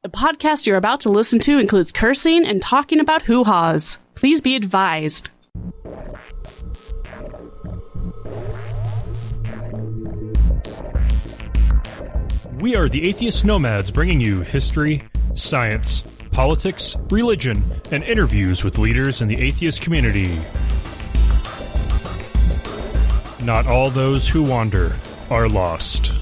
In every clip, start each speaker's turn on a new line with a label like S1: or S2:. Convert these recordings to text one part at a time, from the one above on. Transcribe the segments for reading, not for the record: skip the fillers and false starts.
S1: The podcast you're about to listen to includes cursing and talking about hoo-haws. Please be advised.
S2: We are the Atheist Nomads, bringing you history, science, politics, religion, and interviews with leaders in the atheist community. Not all those who wander are lost.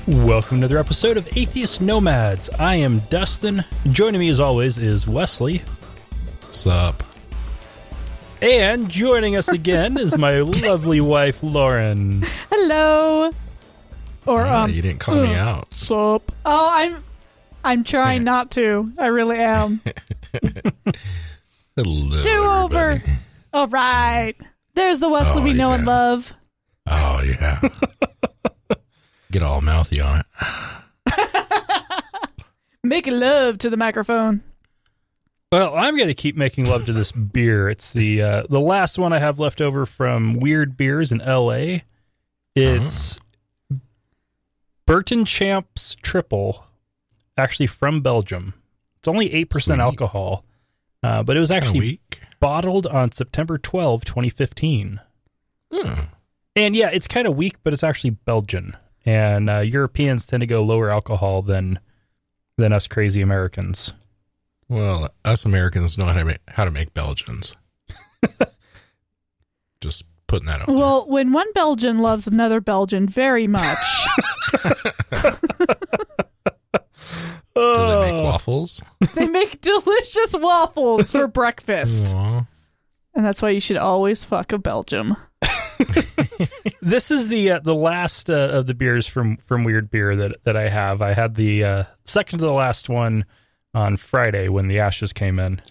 S2: Welcome to another episode of Atheist Nomads. I am Dustin. Joining me as always is Wesley.
S3: Sup?
S2: And joining us again is my lovely wife, Lauren.
S4: Hello. Or
S3: you didn't call me out.
S4: Sup? Oh, I'm trying not to. I really am.
S3: Hello,
S4: Do over.
S3: everybody.
S4: All right. There's the Wesley we know and love.
S3: Oh, yeah. Get all mouthy on it.
S4: Making love to the microphone.
S2: Well, I'm going to keep making love to this beer. It's the last one I have left over from Weird Beers in L.A. It's Burton Champ's Triple, actually from Belgium. It's only 8%
S3: Sweet.
S2: alcohol, but it was actually
S3: weak.
S2: bottled on September 12, 2015. And yeah, it's kind of weak, but it's actually Belgian. And Europeans tend to go lower alcohol than us crazy Americans.
S3: Well, us Americans know how to make Belgians. Just putting that out there.
S4: Well, when one Belgian loves another Belgian very much.
S3: Do they make waffles?
S4: They make delicious waffles for breakfast.
S3: Aw.
S4: And that's why you should always fuck a Belgium.
S2: This is the last of the beers from Weird Beer that I have. I had the second to the last one on Friday when the ashes came in.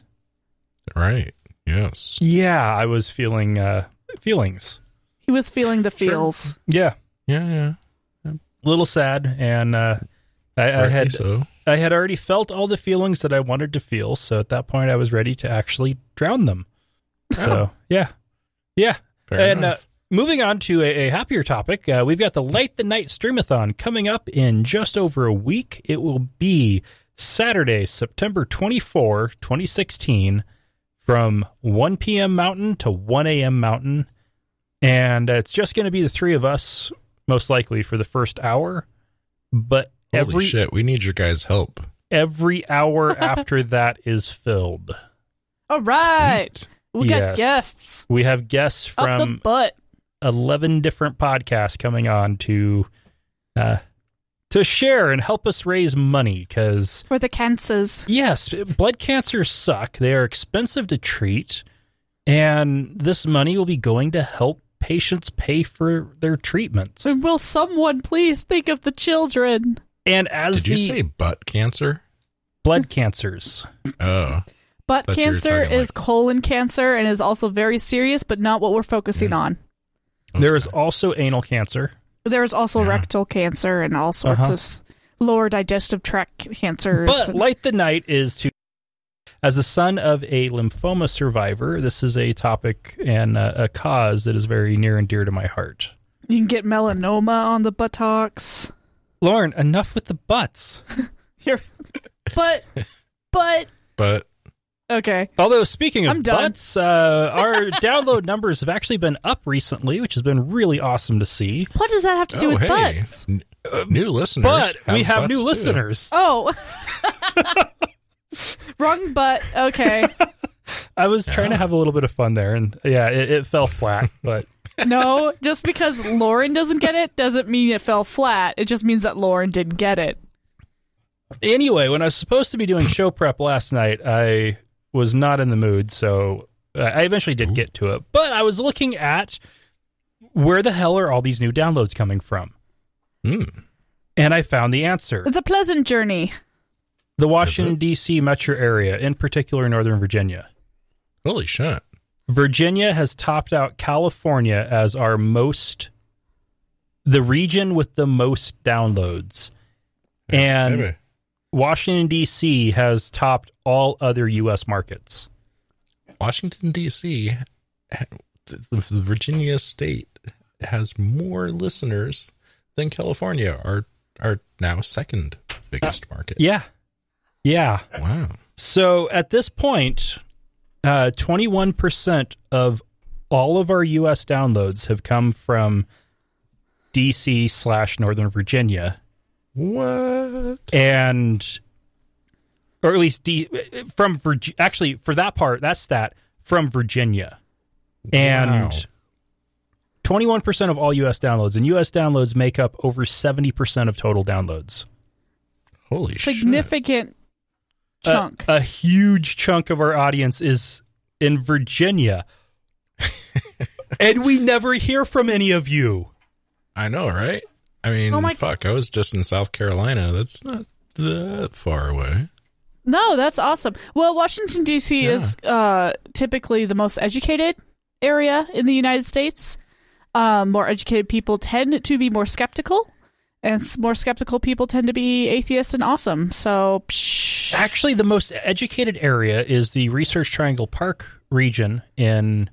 S3: Right. Yes.
S2: Yeah, I was feeling feelings.
S4: He was feeling the feels.
S2: Sure. Yeah,
S3: Yeah.
S2: a little sad, and I had already felt all the feelings that I wanted to feel. So at that point, I was ready to actually drown them. So yeah.
S3: Fair
S2: And
S3: enough.
S2: moving on to a happier topic, we've got the Light the Night Streamathon coming up in just over a week. It will be Saturday, September 24, 2016, from 1 p.m. Mountain to 1 a.m. Mountain. And it's just going to be the three of us, most likely, for the first hour. But
S3: Holy shit, we need your guys' help.
S2: every hour after that is filled.
S4: All right.
S3: Sweet.
S4: We got
S2: Yes.
S4: guests.
S2: We have guests
S4: Up the
S2: from
S4: butt.
S2: 11 different podcasts coming on to share and help us raise money, because
S4: For the cancers.
S2: yes, blood cancers suck. They are expensive to treat, and this money will be going to help patients pay for their treatments.
S4: And will someone please think of the children?
S2: And as
S3: Did you say butt cancer?
S2: blood cancers,
S3: Oh.
S4: Butt
S3: Thought you were
S4: cancer
S3: talking
S4: is colon cancer and is also very serious, but not what we're focusing on.
S2: there is also anal cancer.
S4: There's also
S3: Yeah.
S4: rectal cancer and all sorts of lower digestive tract cancers.
S2: But Light the Night is to, as the son of a lymphoma survivor, this is a topic and a cause that is very near and dear to my heart.
S4: You can get melanoma on the buttocks.
S2: Lauren, enough with the butts.
S4: But,
S3: But
S4: okay.
S2: Although, speaking of
S4: I'm done.
S2: butts, our download numbers have actually been up recently, which has been really awesome to see.
S4: What does that have to do with
S3: hey,
S4: butts?
S3: New listeners.
S2: But we have
S3: butts
S2: new
S3: too.
S2: listeners.
S4: Oh. Wrong butt. Okay.
S2: I was trying to have a little bit of fun there, and yeah, it fell flat, but
S4: No, just because Lauren doesn't get it doesn't mean it fell flat. It just means that Lauren didn't get it.
S2: anyway, when I was supposed to be doing show prep last night, I was not in the mood, so I eventually did get to it. But I was looking at where the hell are all these new downloads coming from? And I found the answer.
S4: It's a pleasant journey.
S2: The Washington, D.C. metro area, in particular Northern Virginia.
S3: Holy shit.
S2: Virginia has topped out California as the region with the most downloads. And
S3: Maybe.
S2: Washington, D.C. has topped all other U.S. markets.
S3: Washington, D.C., the Virginia state, has more listeners than California, our now second biggest market.
S2: Yeah.
S3: Wow.
S2: So at this point, 21% of all of our U.S. downloads have come from DC/Northern Virginia.
S3: What?
S2: And, or at least from Virginia. Actually, for that part, that's from Virginia. And 21% of all U.S. downloads, and U.S. downloads make up over 70% of total downloads.
S3: Holy shit.
S4: Significant chunk.
S2: A huge chunk of our audience is in Virginia. And we never hear from any of you.
S3: I know, right? I mean, fuck, I was just in South Carolina. That's not that far away.
S4: No, that's awesome. Well, Washington, D.C. is typically the most educated area in the United States. More educated people tend to be more skeptical, and more skeptical people tend to be atheists and awesome. So,
S2: actually, the most educated area is the Research Triangle Park region in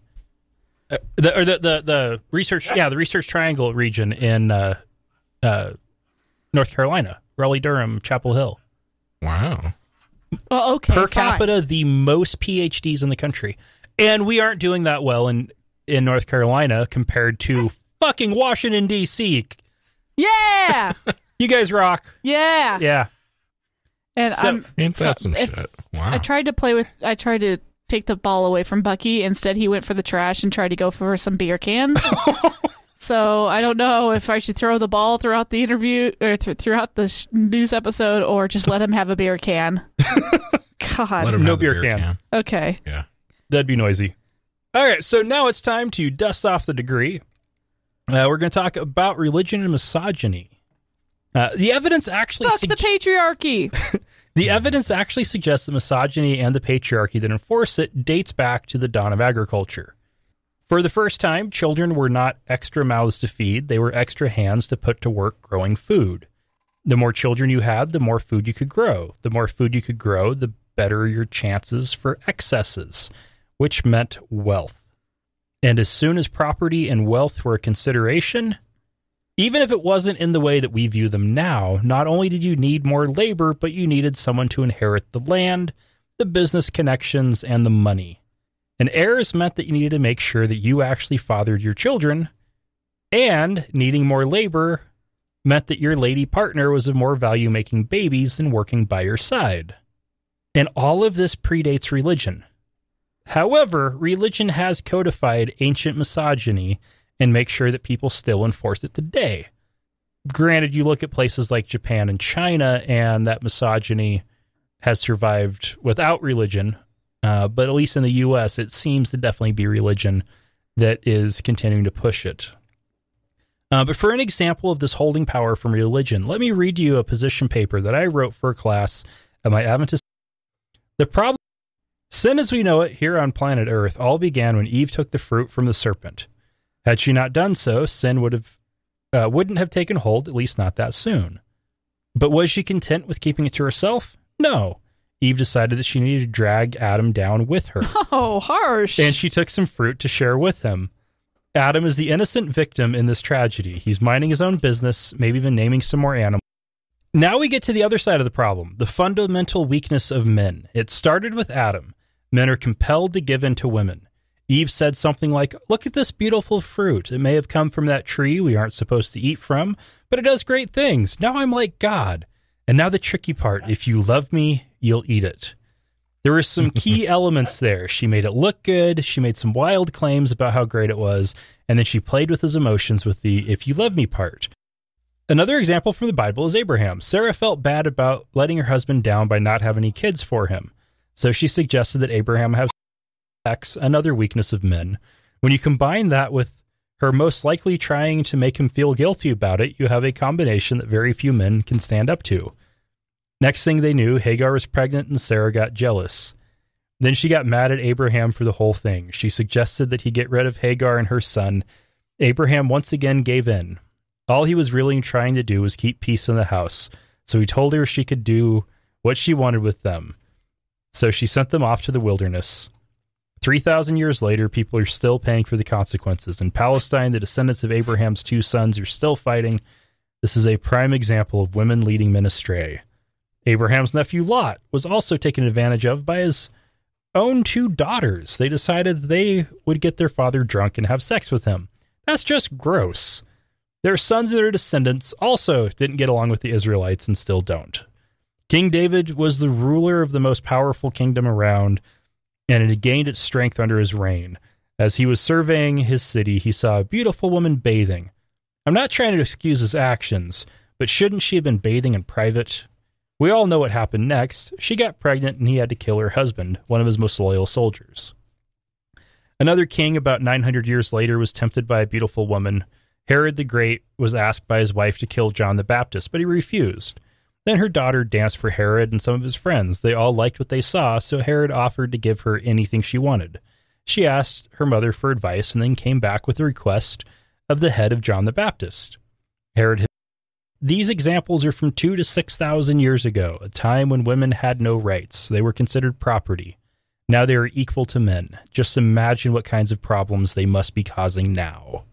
S2: the Research Triangle region in North Carolina, Raleigh, Durham, Chapel Hill.
S3: Wow.
S4: Oh, okay.
S2: Per capita, the most PhDs in the country, and we aren't doing that well in North Carolina compared to fucking Washington, D.C.
S4: Yeah!
S2: You guys rock.
S4: Yeah. And
S3: ain't that some shit? Wow.
S4: I tried to take the ball away from Bucky. Instead, he went for the trash and tried to go for some beer cans. So I don't know if I should throw the ball throughout the interview or throughout the news episode, or just let him have a beer can. God.
S2: No beer can.
S4: Okay.
S3: Yeah.
S2: That'd be noisy. All right, so now it's time to dust off the degree. We're going to talk about religion and misogyny. The evidence actually...
S4: Fuck the patriarchy!
S2: The evidence actually suggests that misogyny and the patriarchy that enforce it dates back to the dawn of agriculture. For the first time, children were not extra mouths to feed, they were extra hands to put to work growing food. The more children you had, the more food you could grow. The more food you could grow, the better your chances for excesses, which meant wealth. And as soon as property and wealth were a consideration, even if it wasn't in the way that we view them now, not only did you need more labor, but you needed someone to inherit the land, the business connections, and the money. And heirs meant that you needed to make sure that you actually fathered your children, and needing more labor meant that your lady partner was of more value making babies than working by your side. And all of this predates religion. However, religion has codified ancient misogyny and makes sure that people still enforce it today. Granted, you look at places like Japan and China, and that misogyny has survived without religion. But at least in the U.S., it seems to definitely be religion that is continuing to push it. But for an example of this holding power from religion, let me read you a position paper that I wrote for a class at my Adventist. The problem, sin as we know it here on planet Earth, all began when Eve took the fruit from the serpent. Had she not done so, sin wouldn't have taken hold, at least not that soon. But was she content with keeping it to herself? No. Eve decided that she needed to drag Adam down with her.
S4: Oh, harsh.
S2: And she took some fruit to share with him. Adam is the innocent victim in this tragedy. He's minding his own business, maybe even naming some more animals. Now we get to the other side of the problem, the fundamental weakness of men. It started with Adam. Men are compelled to give in to women. Eve said something like, "Look at this beautiful fruit. It may have come from that tree we aren't supposed to eat from, but it does great things. Now I'm like God. And now the tricky part, if you love me, you'll eat it." There were some key elements there. She made it look good. She made some wild claims about how great it was. And then she played with his emotions with the "if you love me" part. Another example from the Bible is Abraham. Sarah felt bad about letting her husband down by not having any kids for him. So she suggested that Abraham have sex, another weakness of men. When you combine that with her most likely trying to make him feel guilty about it, you have a combination that very few men can stand up to. Next thing they knew, Hagar was pregnant and Sarah got jealous. Then she got mad at Abraham for the whole thing. She suggested that he get rid of Hagar and her son. Abraham once again gave in. All he was really trying to do was keep peace in the house, so he told her she could do what she wanted with them. So she sent them off to the wilderness. 3,000 years later, people are still paying for the consequences. In Palestine, the descendants of Abraham's two sons are still fighting. This is a prime example of women leading men astray. Abraham's nephew Lot was also taken advantage of by his own 2 daughters. They decided they would get their father drunk and have sex with him. That's just gross. Their sons and their descendants also didn't get along with the Israelites and still don't. King David was the ruler of the most powerful kingdom around, and it had gained its strength under his reign. As he was surveying his city, he saw a beautiful woman bathing. I'm not trying to excuse his actions, but shouldn't she have been bathing in private? We all know what happened next. She got pregnant and he had to kill her husband, one of his most loyal soldiers. Another king about 900 years later was tempted by a beautiful woman. Herod the Great was asked by his wife to kill John the Baptist, but he refused. Then her daughter danced for Herod and some of his friends. They all liked what they saw, so Herod offered to give her anything she wanted. She asked her mother for advice and then came back with a request of the head of John the Baptist. These examples are from 2,000 to 6,000 years ago, a time when women had no rights. They were considered property. Now they are equal to men. Just imagine what kinds of problems they must be causing now.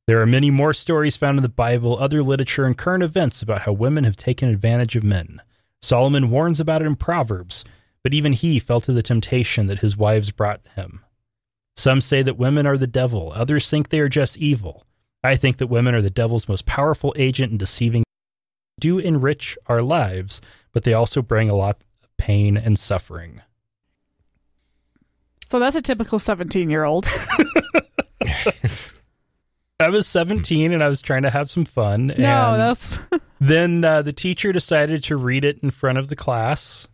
S2: There are many more stories found in the Bible, other literature, and current events about how women have taken advantage of men. Solomon warns about it in Proverbs, but even he fell to the temptation that his wives brought him. Some say that women are the devil. Others think they are just evil. I think that women are the devil's most powerful agent in deceiving. They do enrich our lives, but they also bring a lot of pain and suffering.
S4: So that's a typical 17-year-old.
S2: I was 17 and I was trying to have some fun.
S4: No,
S2: and
S4: that's...
S2: Then the teacher decided to read it in front of the class.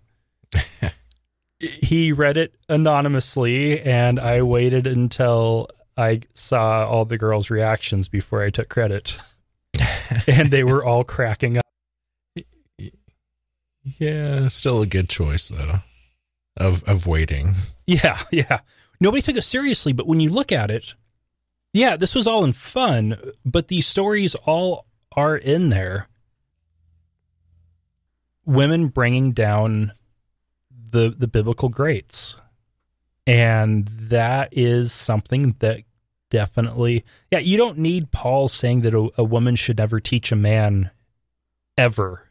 S2: He read it anonymously, and I waited until I saw all the girls' reactions before I took credit. And they were all cracking up.
S3: Yeah, still a good choice, though, of waiting.
S2: Yeah. Nobody took it seriously, but when you look at it, yeah, this was all in fun, but these stories all are in there. Women bringing down the biblical greats. And that is something that definitely, yeah, you don't need Paul saying that a woman should never teach a man ever,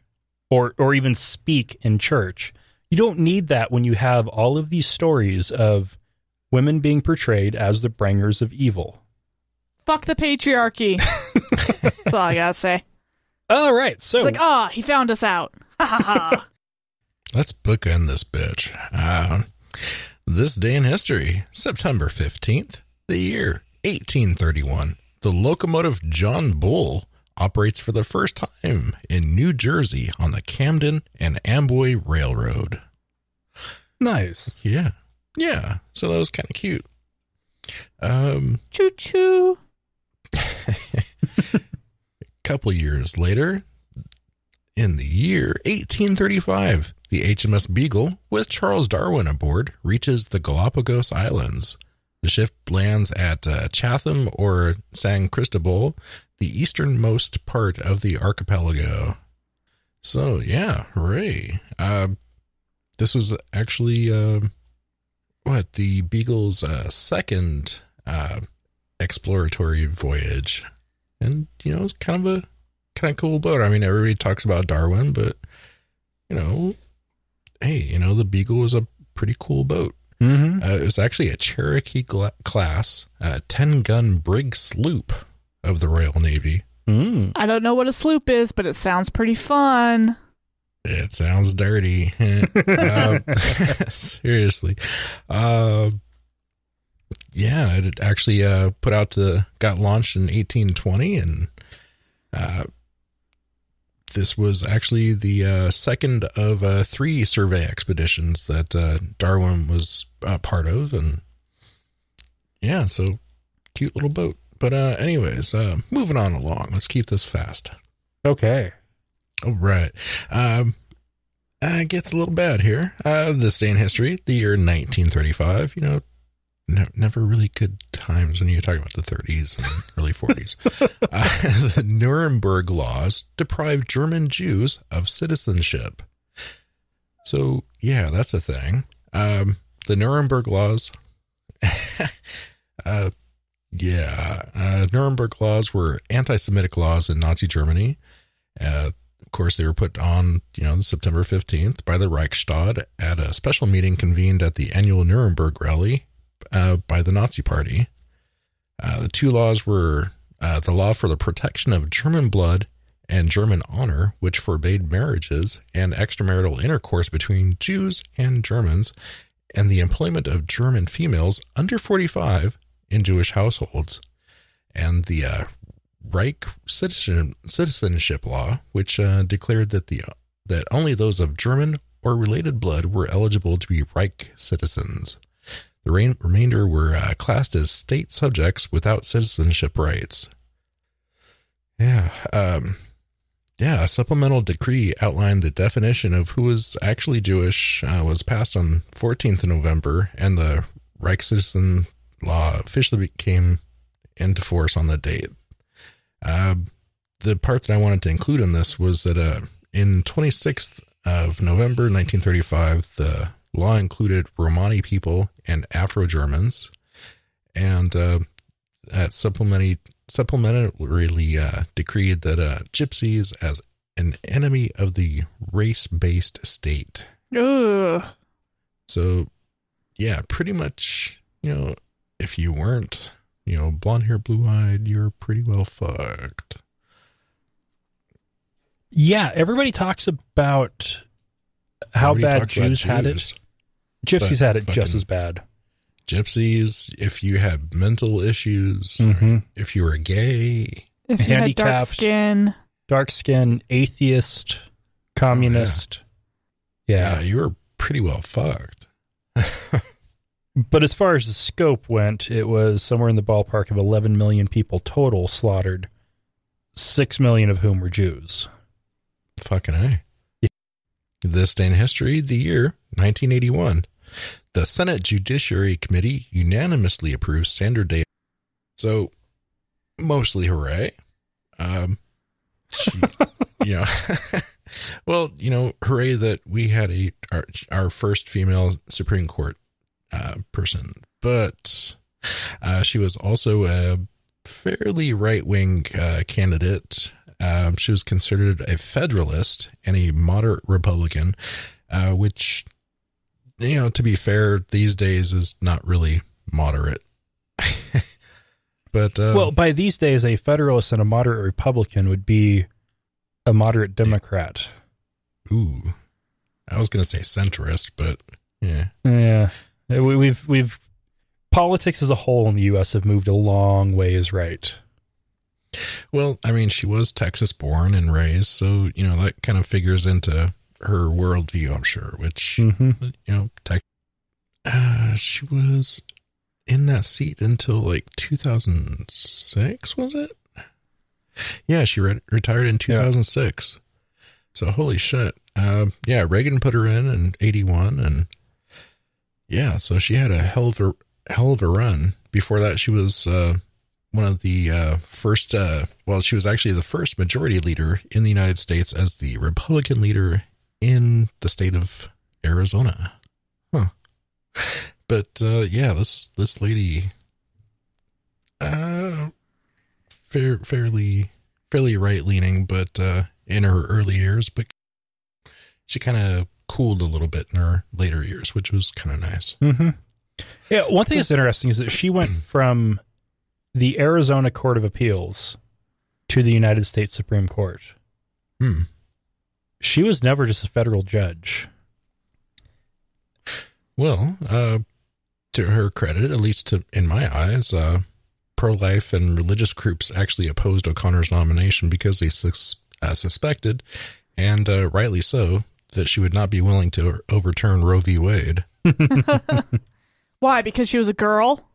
S2: or even speak in church. You don't need that when you have all of these stories of women being portrayed as the bringers of evil.
S4: Fuck the patriarchy. That's all I gotta say.
S2: All right, so
S4: it's like, he found us out. Ha ha ha.
S3: Let's bookend this bitch. This day in history, September 15th, the year 1831. The locomotive John Bull operates for the first time in New Jersey on the Camden and Amboy Railroad.
S2: Nice.
S3: Yeah. So that was kind of cute.
S4: Choo-choo.
S3: A couple years later, in the year 1835, the HMS Beagle, with Charles Darwin aboard, reaches the Galápagos Islands. The ship lands at Chatham or San Cristobal, the easternmost part of the archipelago. So, yeah, hooray. This was actually, the Beagle's second exploratory voyage. And, it's kind of cool boat. I mean, everybody talks about Darwin, but, hey, the Beagle was a pretty cool boat.
S2: Mm-hmm.
S3: It was actually a Cherokee class 10-gun brig sloop of the Royal Navy.
S4: I don't know what a sloop is, but it sounds pretty fun.
S3: It sounds dirty. Seriously. Yeah, it actually got launched in 1820, and this was actually the second of 3 survey expeditions that Darwin was part of, and yeah, so cute little boat. But anyways, moving on along. Let's keep this fast.
S2: Okay.
S3: All right. It gets a little bad here. This day in history, the year 1935, never really good times when you're talking about the 30s and early 40s. The Nuremberg Laws deprived German Jews of citizenship. So, yeah, that's a thing. The Nuremberg Laws... Nuremberg Laws were anti-Semitic laws in Nazi Germany. Of course, they were put on, September 15th by the Reichstag at a special meeting convened at the annual Nuremberg rally by the Nazi Party. The two laws were the law for the protection of German blood and German honor, which forbade marriages and extramarital intercourse between Jews and Germans, and the employment of German females under 45 in Jewish households, and the Reich citizenship law, which declared that only those of German or related blood were eligible to be Reich citizens. The remainder were classed as state subjects without citizenship rights. A supplemental decree outlined the definition of who was actually Jewish, was passed on 14th of November, and the Reich citizen law officially came into force on the date. The part that I wanted to include in this was that in 26th of November 1935, the law included Romani people and Afro-Germans, and that supplementarily decreed that gypsies as an enemy of the race-based state.
S4: Ugh.
S3: So, yeah, pretty much, if you weren't, blonde hair, blue-eyed, you're pretty well fucked.
S2: Yeah, everybody talks about how bad Jews had it. Gypsies had it just as bad.
S3: Gypsies, if you had mental issues, if you were gay,
S4: if you had dark skin,
S2: atheist, communist. Yeah,
S3: you were pretty well fucked.
S2: But as far as the scope went, it was somewhere in the ballpark of 11 million people total slaughtered, 6 million of whom were Jews.
S3: Fucking A. Yeah. This day in history, the year 1981. The Senate Judiciary Committee unanimously approves Sandra Day. So, mostly hooray. Well, hooray that we had our first female Supreme Court person. But she was also a fairly right-wing candidate. She was considered a Federalist and a moderate Republican, which... to be fair, these days is not really moderate. But
S2: well, by these days, a Federalist and a moderate Republican would be a moderate Democrat.
S3: Ooh, I was going to say centrist, but yeah.
S2: We've politics as a whole in the U.S. have moved a long ways right.
S3: Well, I mean, she was Texas born and raised, so that kind of figures into her worldview, I'm sure, which, she was in that seat until like 2006, was it? Yeah, she retired in 2006. Yeah. So holy shit. Reagan put her in 81, and yeah, so she had a hell of a run. Before that, she was one of the first, she was actually the first majority leader in the United States as the Republican leader in the state of Arizona. Huh. But, this lady, fairly right-leaning, but, in her early years, but she kind of cooled a little bit in her later years, which was kind of nice.
S2: Mm-hmm. Yeah. One thing that's interesting is that she went from the Arizona Court of Appeals to the United States Supreme Court. She was never just a federal judge.
S3: Well, to her credit, at least in my eyes, pro-life and religious groups actually opposed O'Connor's nomination because they suspected, and rightly so, that she would not be willing to overturn Roe v. Wade.
S4: Why? Because she was a girl?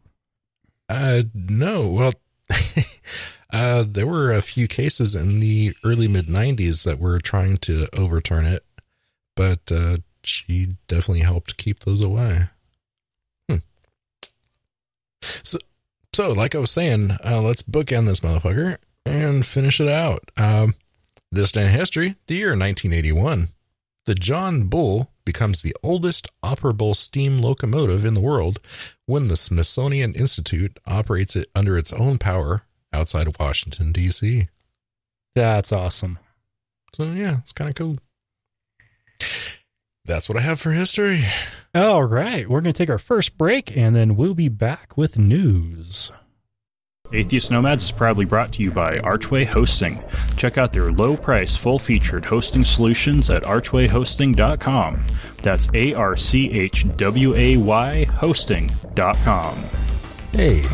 S3: No. Well, there were a few cases in the early mid-90s that were trying to overturn it, but she definitely helped keep those away. So like I was saying, let's bookend this motherfucker and finish it out. This day in history, the year 1981. The John Bull becomes the oldest operable steam locomotive in the world when the Smithsonian Institute operates it under its own power outside of Washington, D.C.
S2: That's awesome.
S3: So yeah, it's kind of cool. That's what I have for history.
S2: All right. We're going to take our first break, and then we'll be back with news. Atheist Nomads is proudly brought to you by Archway Hosting. Check out their low-price, full-featured hosting solutions at archwayhosting.com. That's ARCHWAY hosting.com.
S3: Hey,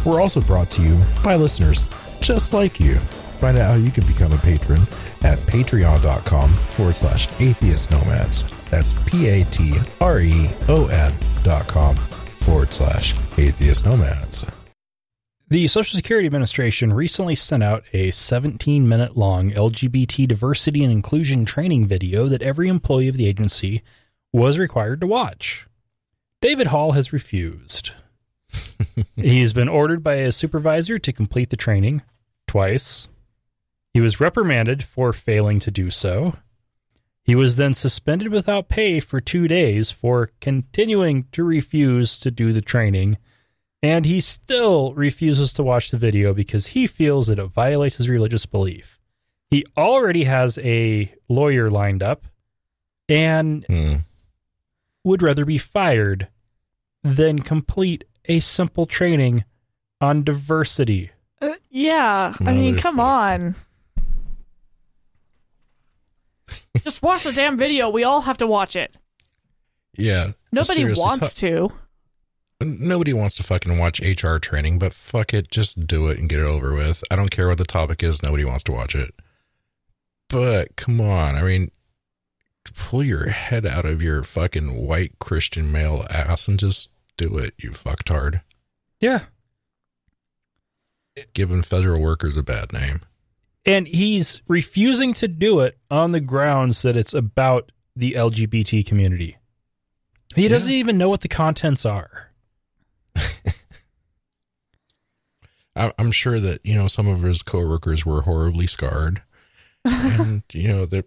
S3: we're also brought to you by listeners just like you. Find out how you can become a patron at patreon.com/atheist nomads. That's patreon.com/atheist nomads.
S2: The Social Security Administration recently sent out a 17-minute long LGBT diversity and inclusion training video that every employee of the agency was required to watch. David Hall has refused. He's been ordered by a supervisor to complete the training twice. He was reprimanded for failing to do so. He was then suspended without pay for 2 days for continuing to refuse to do the training. And he still refuses to watch the video because he feels that it violates his religious belief. He already has a lawyer lined up and would rather be fired than complete a simple training on diversity.
S4: Yeah, I mean, come on. Just watch the damn video. We all have to watch it.
S3: Yeah.
S4: Nobody wants to.
S3: Nobody wants to fucking watch HR training, but fuck it, just do it and get it over with. I don't care what the topic is. Nobody wants to watch it. But come on, I mean, pull your head out of your fucking white Christian male ass and just do it, you fucktard.
S2: Yeah.
S3: Giving federal workers a bad name.
S2: And he's refusing to do it on the grounds that it's about the LGBT community. He doesn't even know what the contents are.
S3: I'm sure that, you know, some of his coworkers were horribly scarred. And, you know, they're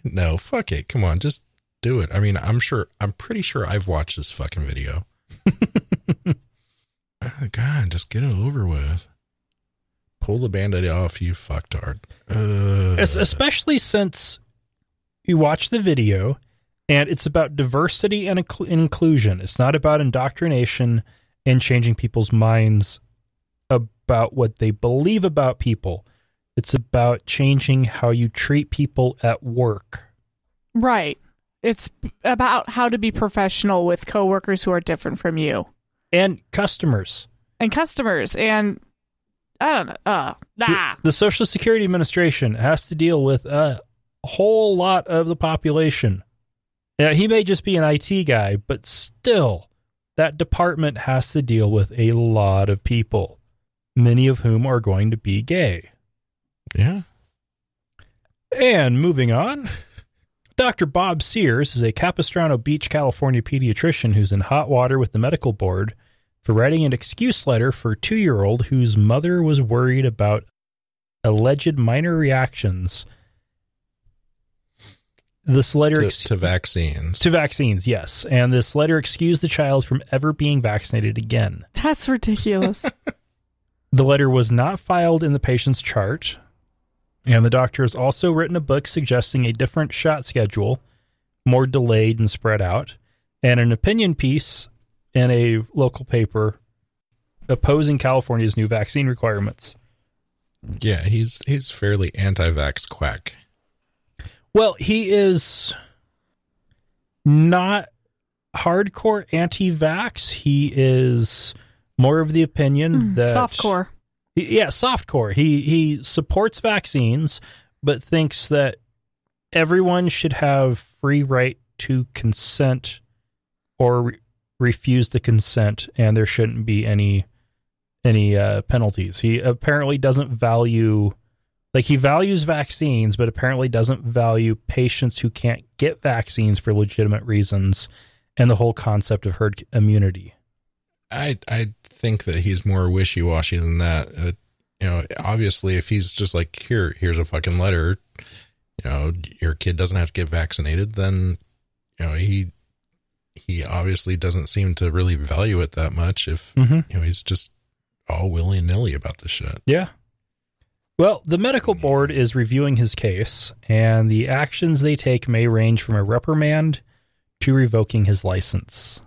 S3: no, fuck it. Come on, just do it. I mean, I'm pretty sure I've watched this fucking video. Oh, God, just get it over with. Pull the Band-Aid off, you fucktard.
S2: Especially since you watch the video and it's about diversity and inclusion. It's not about indoctrination and changing people's minds about what they believe about people. It's about changing how you treat people at work.
S4: Right. It's about how to be professional with coworkers who are different from you.
S2: And customers. And
S4: I don't know.
S2: The Social Security Administration has to deal with a whole lot of the population. Now, he may just be an IT guy, but still, that department has to deal with a lot of people, many of whom are going to be gay.
S3: Yeah.
S2: And moving on, Dr. Bob Sears is a Capistrano Beach, California pediatrician who's in hot water with the medical board for writing an excuse letter for a 2-year-old whose mother was worried about alleged minor reactions. This letter
S3: to vaccines.
S2: To vaccines, yes. And this letter excused the child from ever being vaccinated again.
S4: That's ridiculous.
S2: The letter was not filed in the patient's chart, and the doctor has also written a book suggesting a different shot schedule, more delayed and spread out, and an opinion piece in a local paper opposing California's new vaccine requirements.
S3: Yeah, he's fairly anti-vax quack.
S2: Well, he is not hardcore anti-vax. He is more of the opinion that...
S4: Softcore.
S2: Yeah, softcore. He supports vaccines, but thinks that everyone should have free right to consent or refuse to consent, and there shouldn't be any penalties. He apparently doesn't value... Like, he values vaccines, but apparently doesn't value patients who can't get vaccines for legitimate reasons and the whole concept of herd immunity.
S3: I think that he's more wishy-washy than that. You know, obviously, if he's just like, here's a fucking letter, you know, your kid doesn't have to get vaccinated, then, you know, he obviously doesn't seem to really value it that much if, you know, he's just all willy-nilly about this shit.
S2: Yeah. Well, the medical board is reviewing his case, and the actions they take may range from a reprimand to revoking his license.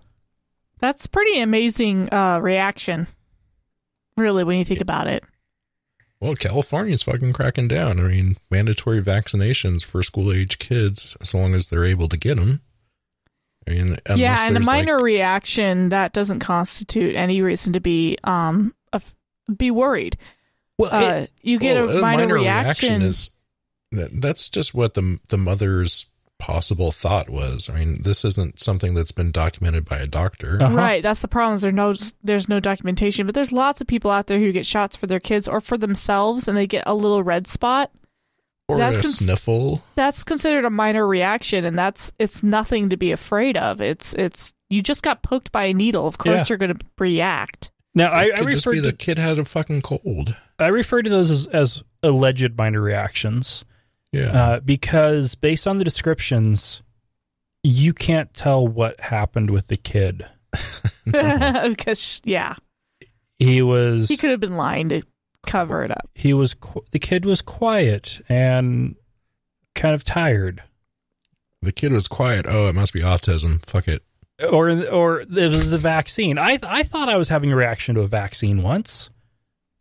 S4: That's pretty amazing reaction, really, when you think about it.
S3: Well, California's fucking cracking down. I mean, mandatory vaccinations for school-age kids, as long as they're able to get them. I mean,
S4: yeah, and a minor reaction, that doesn't constitute any reason to be worried.
S2: Well,
S4: you get a minor reaction
S3: is that's just what the mother's possible thought was. I mean, this isn't something that's been documented by a doctor.
S4: Right, that's the problem. There's no documentation, but there's lots of people out there who get shots for their kids or for themselves, and they get a little red spot
S3: or a sniffle.
S4: That's considered a minor reaction, and it's nothing to be afraid of. It's you just got poked by a needle. Of course, you're going to react.
S2: Now, I
S3: could just be the kid had a fucking cold.
S2: I refer to those as alleged minor reactions.
S3: Yeah.
S2: Because based on the descriptions, you can't tell what happened with the kid.
S4: Because, he could have been lying to cover it up.
S2: The kid was quiet and kind of tired.
S3: The kid was quiet. Oh, it must be autism. Fuck it.
S2: Or it was the vaccine. I thought I was having a reaction to a vaccine once.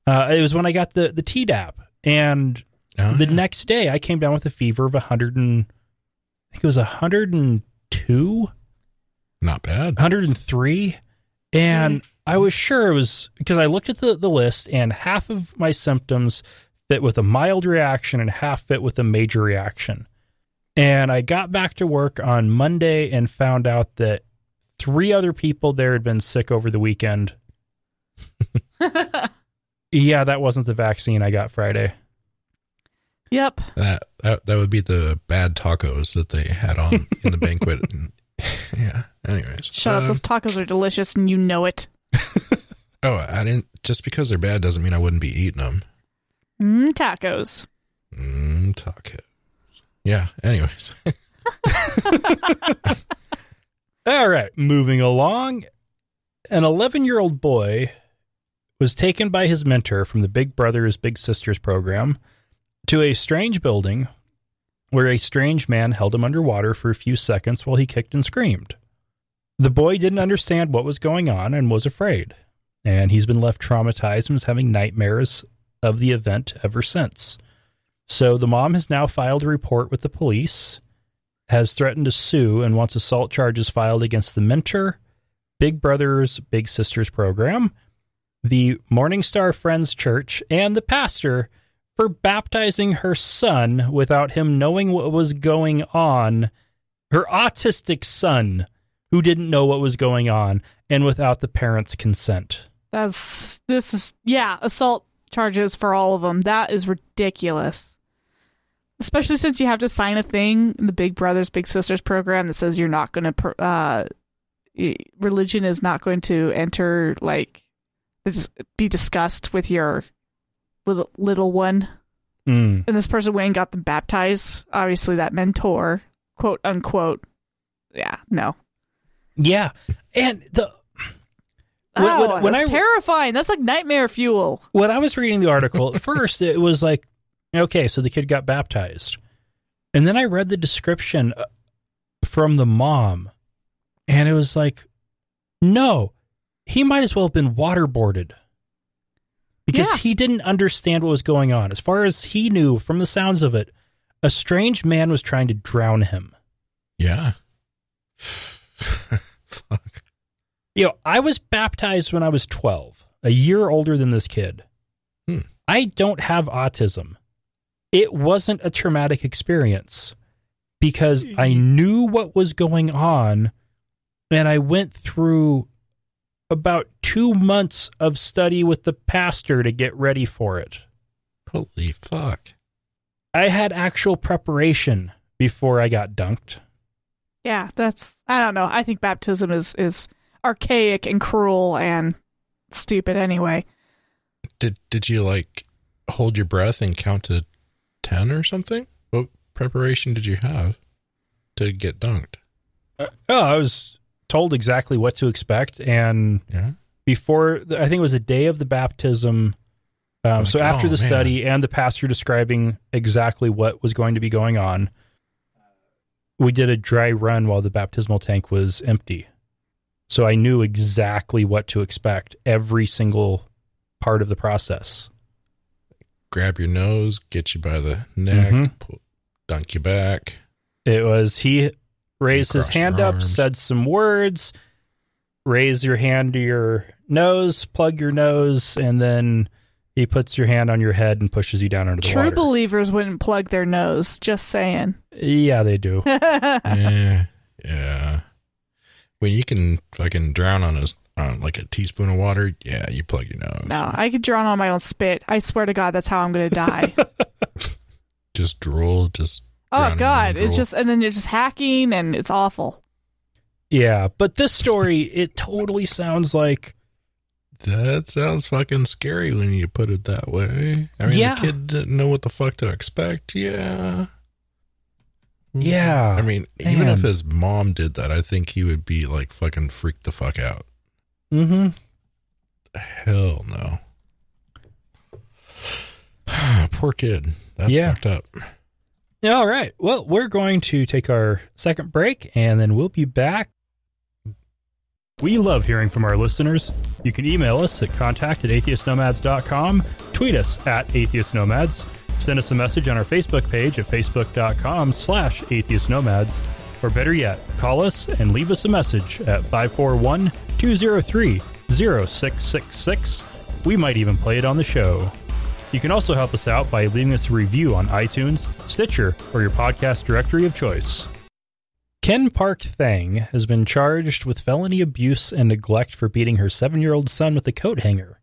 S2: It was when I got the Tdap, and next day I came down with a fever of 100 and I think it was 102.
S3: Not bad.
S2: 103, and I was sure it was because I looked at the list, and half of my symptoms fit with a mild reaction and half fit with a major reaction. And I got back to work on Monday and found out that 3 other people there had been sick over the weekend. Yeah, that wasn't the vaccine I got Friday.
S4: Yep.
S3: That would be the bad tacos that they had on in the banquet. Yeah. Anyways.
S4: Shut up. Those tacos are delicious and you know it.
S3: I didn't. Just because they're bad doesn't mean I wouldn't be eating them.
S4: Tacos.
S3: Tacos. Yeah. Anyways.
S2: All right. Moving along. An 11-year-old boy was taken by his mentor from the Big Brothers Big Sisters program to a strange building where a strange man held him underwater for a few seconds while he kicked and screamed. The boy didn't understand what was going on and was afraid, and he's been left traumatized and was having nightmares of the event ever since. So the mom has now filed a report with the police, has threatened to sue, and wants assault charges filed against the mentor, Big Brothers Big Sisters program, the Morningstar Friends Church, and the pastor for baptizing her son without him knowing what was going on, her autistic son who didn't know what was going on, and without the parents' consent.
S4: Assault charges for all of them. That is ridiculous. Especially since you have to sign a thing in the Big Brothers Big Sisters program that says you're not going to, religion is not going to enter, be discussed with your little one. And this person went and got them baptized. Obviously that mentor, quote unquote. Yeah, no.
S2: Yeah. And
S4: that's terrifying. That's like nightmare fuel.
S2: When I was reading the article, at first it was like, okay, so the kid got baptized. And then I read the description from the mom, and it was like, no, he might as well have been waterboarded. Because he didn't understand what was going on. As far as he knew, from the sounds of it, a strange man was trying to drown him.
S3: Yeah. Fuck.
S2: I was baptized when I was 12, a year older than this kid. I don't have autism. It wasn't a traumatic experience because I knew what was going on, and I went through about 2 months of study with the pastor to get ready for it.
S3: Holy fuck.
S2: I had actual preparation before I got dunked.
S4: Yeah, I don't know. I think baptism is archaic and cruel and stupid anyway.
S3: Did you hold your breath and count to 10 or something? What preparation did you have to get dunked?
S2: I was told exactly what to expect, and before, I think it was the day of the baptism, So after the study and the pastor describing exactly what was going to be going on, we did a dry run while the baptismal tank was empty. So I knew exactly what to expect every single part of the process.
S3: Grab your nose, get you by the neck, dunk you back.
S2: It was, he raised his hand up, said some words, raise your hand to your nose, plug your nose, and then he puts your hand on your head and pushes you down under the water.
S4: True believers wouldn't plug their nose, just saying.
S2: Yeah, they do.
S3: Yeah. When you can fucking drown on like a teaspoon of water, yeah, you plug your nose.
S4: No, I could drown on my own spit. I swear to God, that's how I'm going to die.
S3: Just drool, just...
S4: Oh, God. It's just, and then you're just hacking, and it's awful.
S2: Yeah, but this story, it totally sounds like...
S3: That sounds fucking scary when you put it that way. I mean, the kid didn't know what the fuck to expect. Yeah.
S2: Yeah.
S3: I mean, even if his mom did that, I think he would be like fucking freaked the fuck out.
S2: Mm-hmm.
S3: Hell no. Poor kid. That's fucked up.
S2: All right. Well, we're going to take our second break, and then we'll be back. We love hearing from our listeners. You can email us at contact@atheistnomads.com, tweet us @atheistnomads, send us a message on our Facebook page at facebook.com/atheistnomads, or better yet, call us and leave us a message at 541-203-0666. We might even play it on the show. You can also help us out by leaving us a review on iTunes, Stitcher, or your podcast directory of choice. Ken Park Thang has been charged with felony abuse and neglect for beating her 7-year-old son with a coat hanger,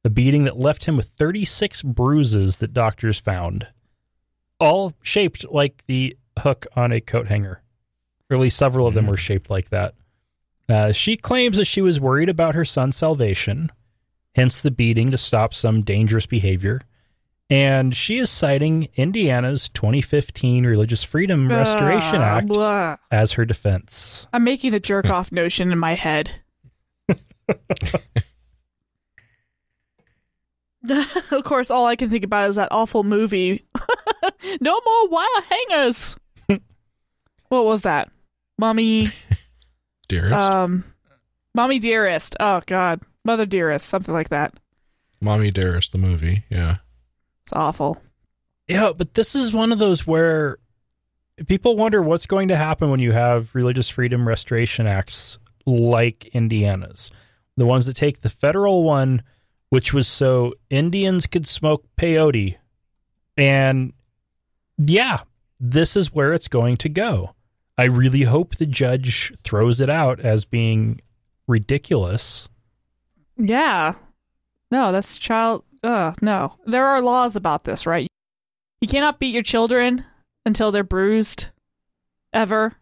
S2: a beating that left him with 36 bruises that doctors found, all shaped like the hook on a coat hanger. Or at least several of them were shaped like that. She claims that she was worried about her son's salvation, hence the beating to stop some dangerous behavior. And she is citing Indiana's 2015 Religious Freedom Restoration Act as her defense.
S4: I'm making the jerk-off notion in my head. Of course, all I can think about is that awful movie. No more wire hangers. What was that? Mommy...
S3: Dearest?
S4: Mommy Dearest. Oh, God. Mother Dearest. Something like that.
S3: Mommy Dearest, the movie. Yeah.
S4: It's awful.
S2: Yeah, but this is one of those where people wonder what's going to happen when you have religious freedom restoration acts like Indiana's. The ones that take the federal one, which was so Indians could smoke peyote. And yeah, this is where it's going to go. I really hope the judge throws it out as being ridiculous.
S4: Yeah. No, that's child... no. There are laws about this, right? You cannot beat your children until they're bruised. Ever.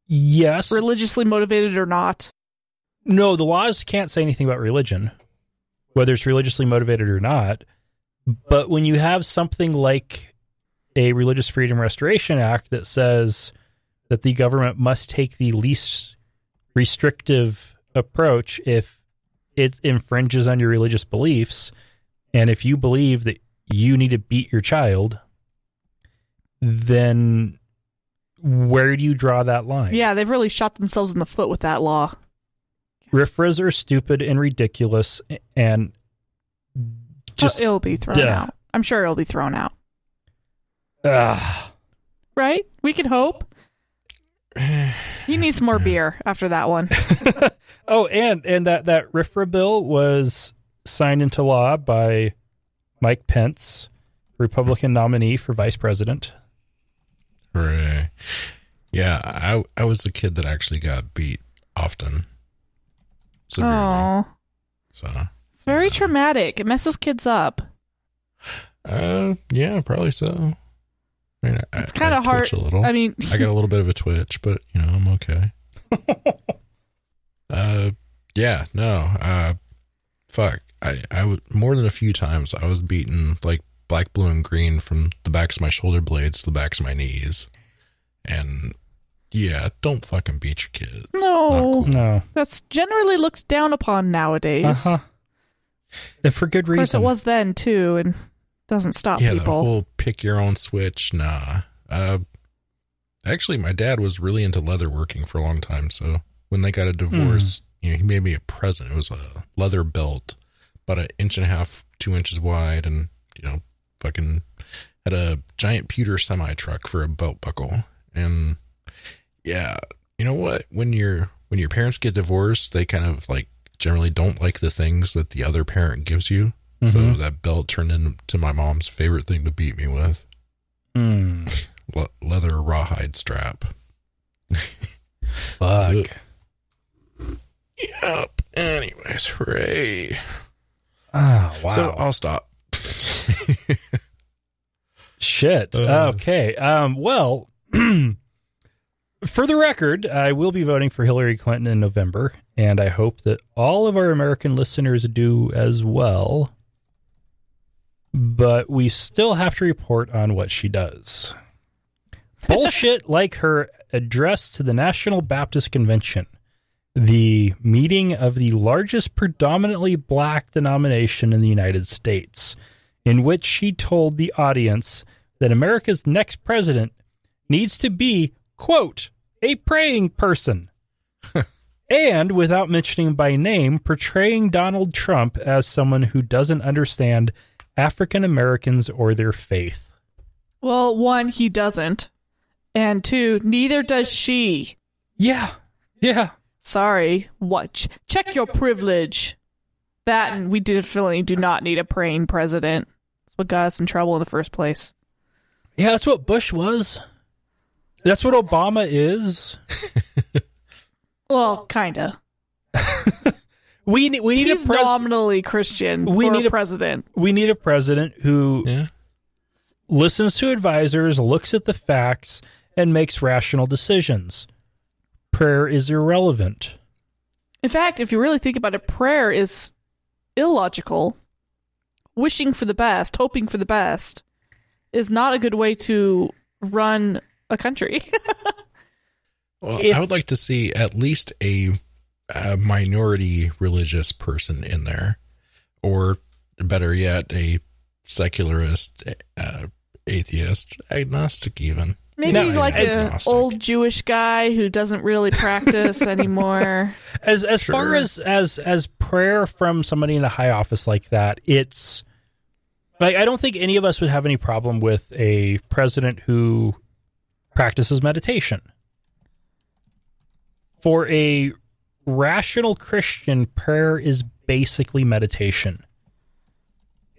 S2: Yes.
S4: Religiously motivated or not.
S2: No, the laws can't say anything about religion, whether it's religiously motivated or not. But when you have something like a Religious Freedom Restoration Act that says that the government must take the least restrictive approach if it infringes on your religious beliefs, and if you believe that you need to beat your child, then where do you draw that line?
S4: Yeah, they've really shot themselves in the foot with that law.
S2: RFRAs are stupid and ridiculous, and just...
S4: it'll be thrown out. I'm sure it'll be thrown out. Right? We can hope. He needs more beer after that one.
S2: Oh, and that RFRA bill was signed into law by Mike Pence, Republican nominee for vice president.
S3: Hooray. Yeah, I was the kid that actually got beat often. Severely.
S4: Oh.
S3: So
S4: it's very traumatic. It messes kids up.
S3: Yeah, probably so. I mean,
S4: it's kind of hard.
S3: A little.
S4: I mean,
S3: I got a little bit of a twitch, but I'm okay. Yeah, no. Fuck. I was more than a few times. I was beaten like black, blue, and green from the backs of my shoulder blades to the backs of my knees. And yeah, don't fucking beat your kids.
S4: No,
S2: No.
S4: That's generally looked down upon nowadays.
S2: And for good
S4: Of course,
S2: reason.
S4: it was then, too, and doesn't stop
S3: Yeah, the
S4: people.
S3: whole pick your own switch. Nah. Actually, my dad was really into leather working for a long time. So when they got a divorce, he made me a present. It was a leather belt, about 1.5 inches, 2 inches wide, and fucking had a giant pewter semi truck for a belt buckle. And yeah, you know what? When your parents get divorced, they kind of like generally don't like the things that the other parent gives you. So that belt turned into my mom's favorite thing to beat me with. Leather rawhide strap.
S2: Fuck.
S3: Yep. Anyways, hooray.
S2: Oh, wow.
S3: So I'll stop.
S2: Shit. Okay. Well, for the record, I will be voting for Hillary Clinton in November, and I hope that all of our American listeners do as well. But we still have to report on what she does. Bullshit like her address to the National Baptist Convention, the meeting of the largest predominantly black denomination in the United States, in which she told the audience that America's next president needs to be, quote, a praying person. And, without mentioning by name, portraying Donald Trump as someone who doesn't understand African Americans or their faith.
S4: Well, one, he doesn't. And two, neither does she.
S2: Yeah.
S4: Sorry. What? Check your privilege. That, and we definitely do not need a praying president. That's what got us in trouble in the first place.
S2: Yeah, that's what Bush was. That's what Obama is.
S4: Well, kinda.
S2: We need
S4: He's
S2: a
S4: nominally Christian
S2: we need
S4: a president.
S2: We need a president who listens to advisors, looks at the facts, and makes rational decisions. Prayer is irrelevant.
S4: In fact, if you really think about it, prayer is illogical. Wishing for the best, hoping for the best, is not a good way to run a country.
S3: Well, I would like to see at least a minority religious person in there, or better yet, a secularist, atheist, agnostic even.
S4: Maybe like an old Jewish guy who doesn't really practice anymore.
S2: As far as prayer from somebody in a high office like that, it's like I don't think any of us would have any problem with a president who practices meditation. For a rational Christian, prayer is basically meditation.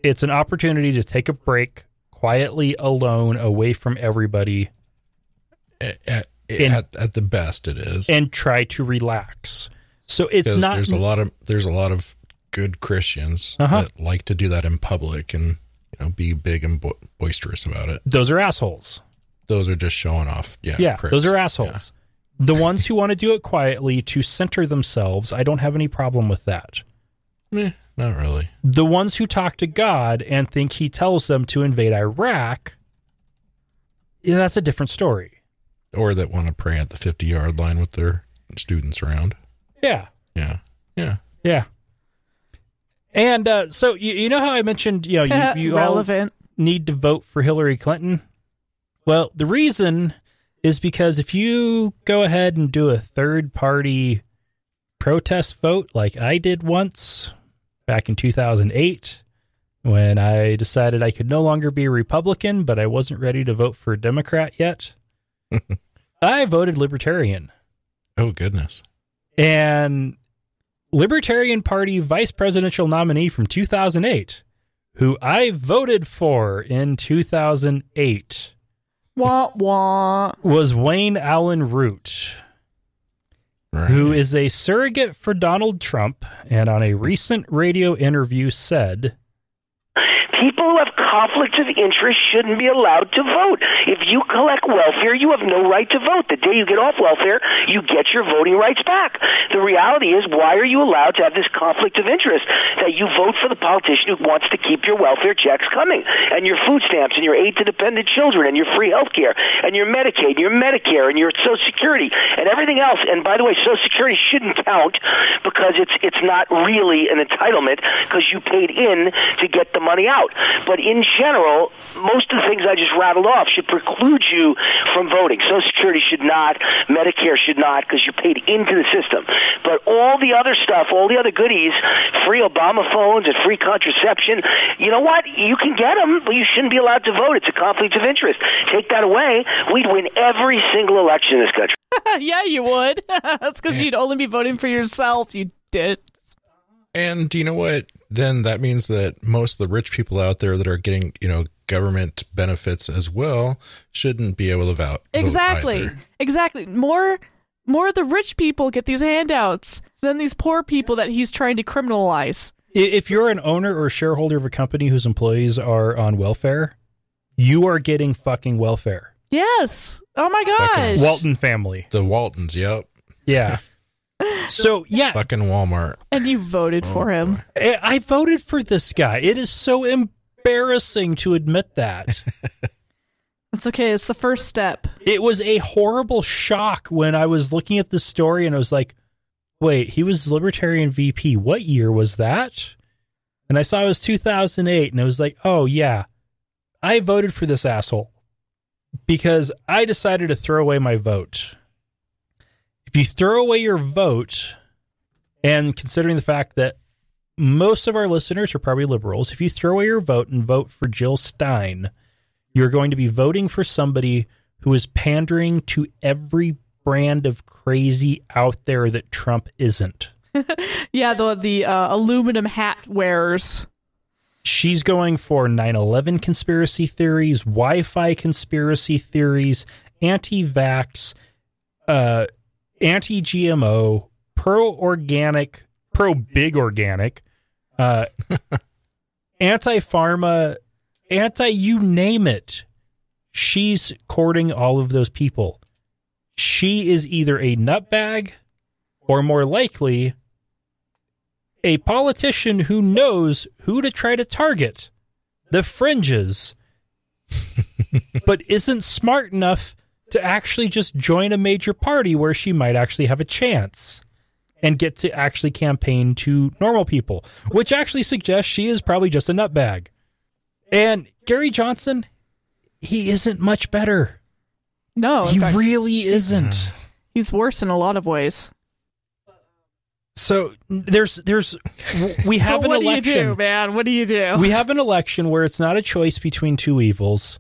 S2: It's an opportunity to take a break quietly, alone, away from everybody.
S3: At the best, it is,
S2: and try to relax. So it's
S3: because
S2: not.
S3: There's a lot of good Christians that like to do that in public and be big and boisterous about it.
S2: Those are assholes.
S3: Those are just showing off. Yeah, pricks.
S2: Those are assholes. Yeah. The ones who want to do it quietly to center themselves, I don't have any problem with that.
S3: Not really.
S2: The ones who talk to God and think he tells them to invade Iraq, that's a different story.
S3: Or that want to pray at the 50-yard line with their students around.
S2: Yeah. And so you know how I mentioned you all need to vote for Hillary Clinton? Well, the reason is because if you go ahead and do a third-party protest vote like I did once back in 2008 when I decided I could no longer be a Republican, but I wasn't ready to vote for a Democrat yet, I voted Libertarian.
S3: Oh, goodness.
S2: And Libertarian Party vice presidential nominee from 2008, who I voted for in 2008,
S4: wah, wah,
S2: was Wayne Allen Root, who is a surrogate for Donald Trump, and on a recent radio interview said,
S5: people have conflicts of interest shouldn't be allowed to vote. If you collect welfare, you have no right to vote. The day you get off welfare, you get your voting rights back. The reality is, why are you allowed to have this conflict of interest that you vote for the politician who wants to keep your welfare checks coming, and your food stamps, and your aid to dependent children, and your free health care, and your Medicaid, and your Medicare, and your Social Security, and everything else? And by the way, Social Security shouldn't count because it's not really an entitlement because you paid in to get the money out. But in general, most of the things I just rattled off should preclude you from voting. Social Security should not, Medicare should not, because you paid into the system. But all the other stuff, all the other goodies, free Obama phones and free contraception, you know what? You can get them, but you shouldn't be allowed to vote. It's a conflict of interest. Take that away, we'd win every single election in this country.
S4: Yeah, you would. That's because you'd only be voting for yourself, you did.
S3: And do you know what? Then that means that most of the rich people out there that are getting, government benefits as well shouldn't be able to vote.
S4: Exactly. Exactly. More of the rich people get these handouts than these poor people that he's trying to criminalize.
S2: If you're an owner or shareholder of a company whose employees are on welfare, you are getting fucking welfare.
S4: Yes. Oh my gosh.
S3: Fucking
S2: Walton family.
S3: The Waltons, yep.
S2: Yeah. So, yeah.
S3: Fucking Walmart.
S4: And you voted for him.
S2: I voted for this guy. It is so embarrassing to admit that.
S4: It's okay. It's the first step.
S2: It was a horrible shock when I was looking at the story and I was like, wait, he was Libertarian VP. What year was that? And I saw it was 2008 and I was like, oh, yeah, I voted for this asshole because I decided to throw away my vote. If you throw away your vote, and considering the fact that most of our listeners are probably liberals, if you throw away your vote and vote for Jill Stein, you're going to be voting for somebody who is pandering to every brand of crazy out there that Trump isn't.
S4: Yeah, the aluminum hat wearers.
S2: She's going for 9/11 conspiracy theories, Wi-Fi conspiracy theories, anti-vax, anti-GMO, pro-organic, pro-big organic, anti-pharma, you name it. She's courting all of those people. She is either a nutbag or more likely a politician who knows who to try to target, the fringes, but isn't smart enough to actually just join a major party where she might actually have a chance and get to actually campaign to normal people, which actually suggests she is probably just a nutbag. And Gary Johnson, he isn't much better.
S4: No,
S2: he really isn't.
S4: He's worse in a lot of ways.
S2: So we have an election.
S4: What do you do, man? What do you do?
S2: We have an election where it's not a choice between two evils.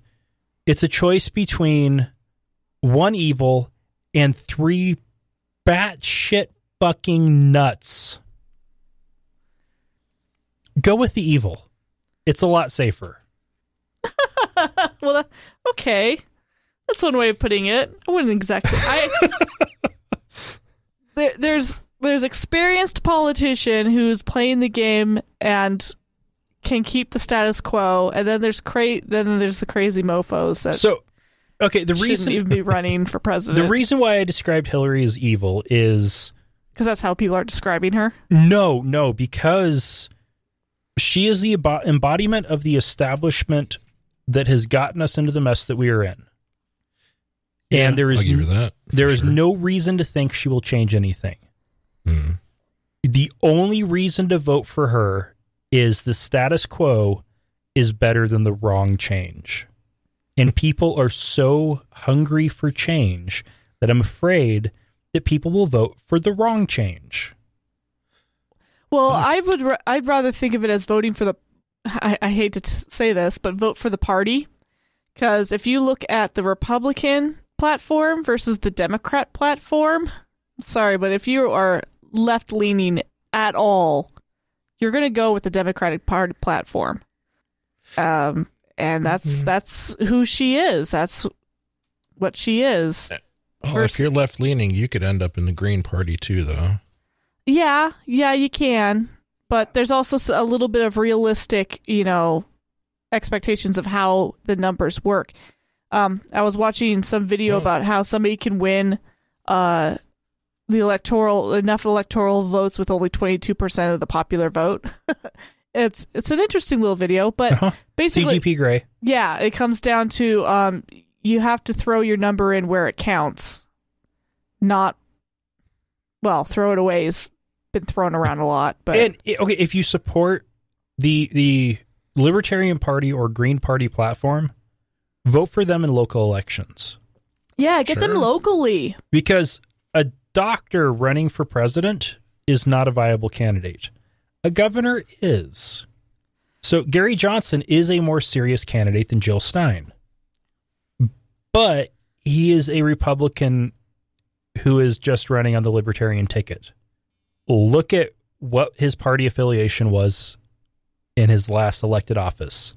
S2: It's a choice between one evil and three batshit fucking nuts. Go with the evil. It's a lot safer.
S4: Well, okay. That's one way of putting it. I wouldn't exactly. There's experienced politician who's playing the game and can keep the status quo, and then there's the crazy mofos that the reason shouldn't even be running for president.
S2: The reason why I described Hillary as evil is
S4: because that's how people are describing her.
S2: No, because she is the embodiment of the establishment that has gotten us into the mess that we are in.
S3: Yeah,
S2: and there is
S3: sure.
S2: no reason to think she will change anything.
S3: Mm.
S2: The only reason to vote for her is the status quo is better than the wrong change. And people are so hungry for change that I'm afraid that people will vote for the wrong change.
S4: Well, I'd rather think of it as voting for the, I hate to say this, but vote for the party. Because if you look at the Republican platform versus the Democrat platform, sorry, but if you are left-leaning at all, you're going to go with the Democratic Party platform. And that's who she is. That's what she is.
S3: Oh, if you're left-leaning, you could end up in the Green Party too, though.
S4: Yeah, you can. But there's also a little bit of realistic, expectations of how the numbers work. I was watching some video about how somebody can win enough electoral votes with only 22% of the popular vote. It's an interesting little video, but basically,
S2: CGP Grey.
S4: Yeah, it comes down to you have to throw your number in where it counts. Throw it away has been thrown around a lot, but
S2: if you support the Libertarian Party or Green Party platform, vote for them in local elections.
S4: Yeah, get them locally.
S2: Because a doctor running for president is not a viable candidate. A governor is. So Gary Johnson is a more serious candidate than Jill Stein. But he is a Republican who is just running on the Libertarian ticket. Look at what his party affiliation was in his last elected office.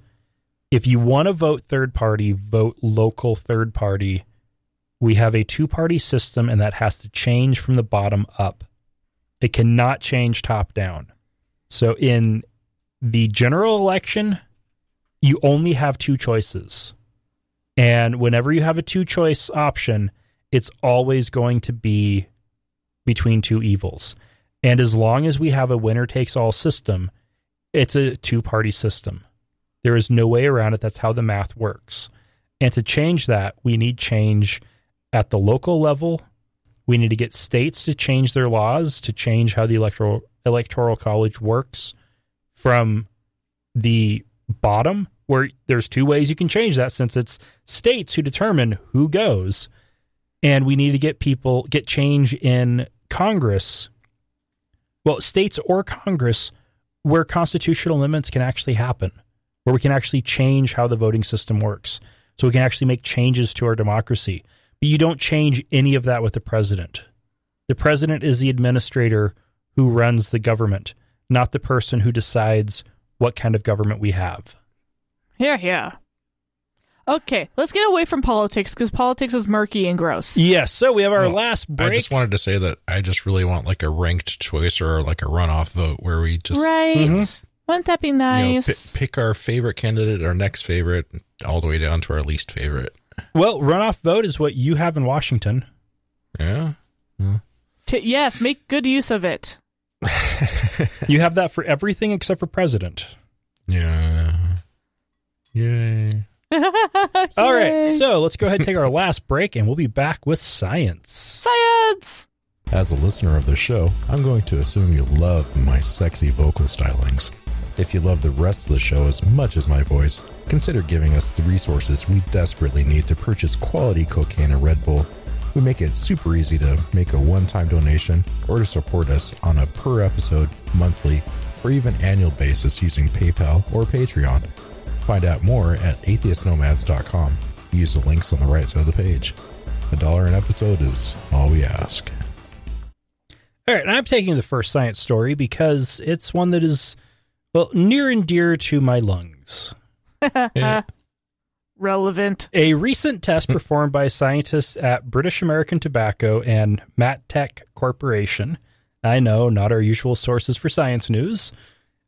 S2: If you want to vote third party, vote local third party. We have a two-party system, and that has to change from the bottom up. It cannot change top down. So in the general election, you only have two choices. And whenever you have a two-choice option, it's always going to be between two evils. And as long as we have a winner-takes-all system, it's a two-party system. There is no way around it. That's how the math works. And to change that, we need change at the local level. We need to get states to change their laws, to change how the electoral college works from the bottom, where there's two ways you can change that, since it's states who determine who goes. And we need to get change in Congress. Well, states or Congress where constitutional amendments can actually happen, where we can actually change how the voting system works. So we can actually make changes to our democracy. But you don't change any of that with the president. The president is the administrator who runs the government, not the person who decides what kind of government we have.
S4: Yeah. Okay, let's get away from politics, because politics is murky and gross.
S2: Yes, so we have our last break.
S3: I just wanted to say that I just really want like a ranked choice or like a runoff vote where we just...
S4: Right. Mm-hmm. Wouldn't that be nice?
S3: Pick our favorite candidate, our next favorite, all the way down to our least favorite.
S2: Well, runoff vote is what you have in Washington.
S3: Yeah.
S4: Yes, make good use of it.
S2: You have that for everything except for president.
S3: Yeah. Yay.
S2: All right, so let's go ahead and take our last break, and we'll be back with science.
S3: As a listener of the show, I'm going to assume you love my sexy vocal stylings. If you love the rest of the show as much as my voice, consider giving us the resources we desperately need to purchase quality cocaine and Red Bull. We make it super easy to make a one-time donation or to support us on a per-episode, monthly, or even annual basis using PayPal or Patreon. Find out more at atheistnomads.com. Use the links on the right side of the page. $1 an episode is all we ask.
S2: All right, and I'm taking the first science story because it's one that is, well, near and dear to my lungs.
S4: Relevant.
S2: A recent test performed by scientists at British American Tobacco and MatTech Corporation, I know, not our usual sources for science news,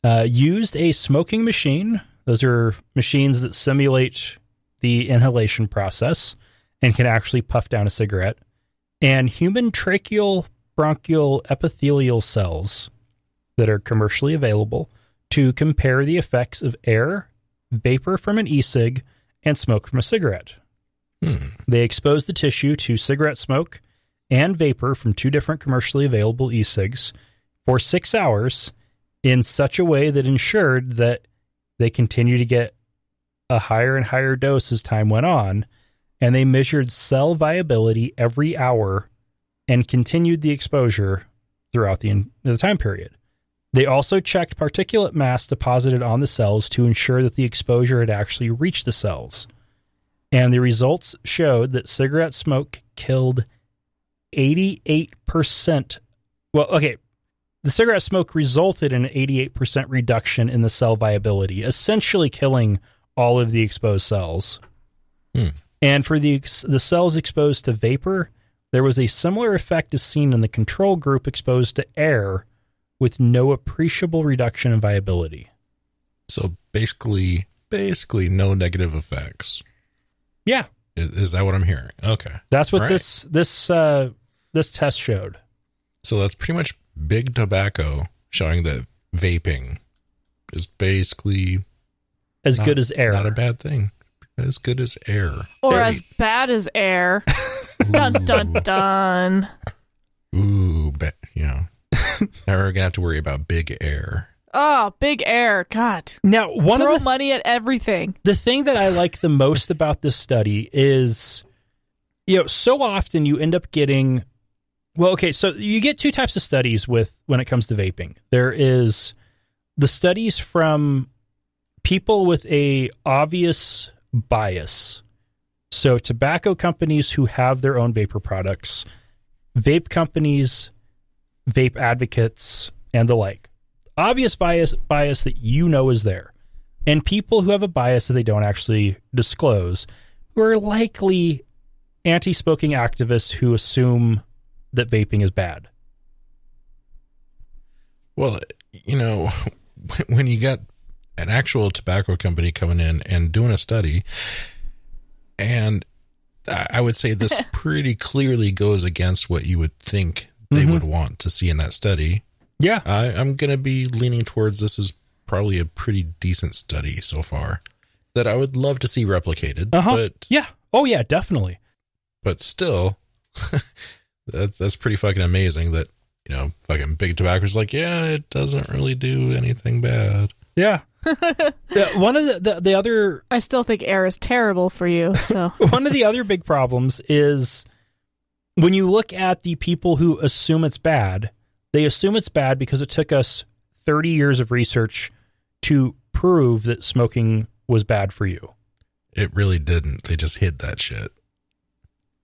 S2: used a smoking machine. Those are machines that simulate the inhalation process and can actually puff down a cigarette, and human tracheal bronchial epithelial cells that are commercially available to compare the effects of air, vapor from an e-cig, and smoke from a cigarette. They exposed the tissue to cigarette smoke and vapor from two different commercially available e-cigs for 6 hours in such a way that ensured that they continue to get a higher and higher dose as time went on, and they measured cell viability every hour and continued the exposure throughout the time period. They also checked particulate mass deposited on the cells to ensure that the exposure had actually reached the cells. And the results showed that cigarette smoke killed 88%. Well, okay, the cigarette smoke resulted in an 88% reduction in the cell viability, essentially killing all of the exposed cells. And for the cells exposed to vapor, there was a similar effect as seen in the control group exposed to air, with no appreciable reduction in viability.
S3: So basically, basically no negative effects.
S2: Yeah.
S3: Is that what I'm hearing? Okay.
S2: That's what
S3: All right.
S2: this test showed.
S3: So that's pretty much big tobacco showing that vaping is basically
S2: As good as air.
S3: Not a bad thing. As good as air.
S4: Or as bad as air. Dun, dun, dun.
S3: Ooh, now we're going to have to worry about big air.
S4: Oh, big air. God.
S2: Now,
S4: throw money at everything.
S2: The thing that I like the most about this study is, so often you end up getting, so you get two types of studies when it comes to vaping. There is the studies from people with a obvious bias. So tobacco companies who have their own vapor products, vape companies, vape advocates, and the like. Obvious bias that is there. And people who have a bias that they don't actually disclose, who are likely anti-smoking activists who assume that vaping is bad.
S3: Well, when you got an actual tobacco company coming in and doing a study, and I would say this pretty clearly goes against what you would think they would want to see in that study.
S2: Yeah.
S3: I'm going to be leaning towards this is probably a pretty decent study so far that I would love to see replicated. But
S2: yeah. Oh, yeah, definitely.
S3: But still, that's pretty fucking amazing that, fucking big tobacco's like, yeah, it doesn't really do anything bad.
S2: Yeah. One of the other...
S4: I still think air is terrible for you, so...
S2: One of the other big problems is when you look at the people who assume it's bad, they assume it's bad because it took us 30 years of research to prove that smoking was bad for you.
S3: It really didn't. They just hid that shit.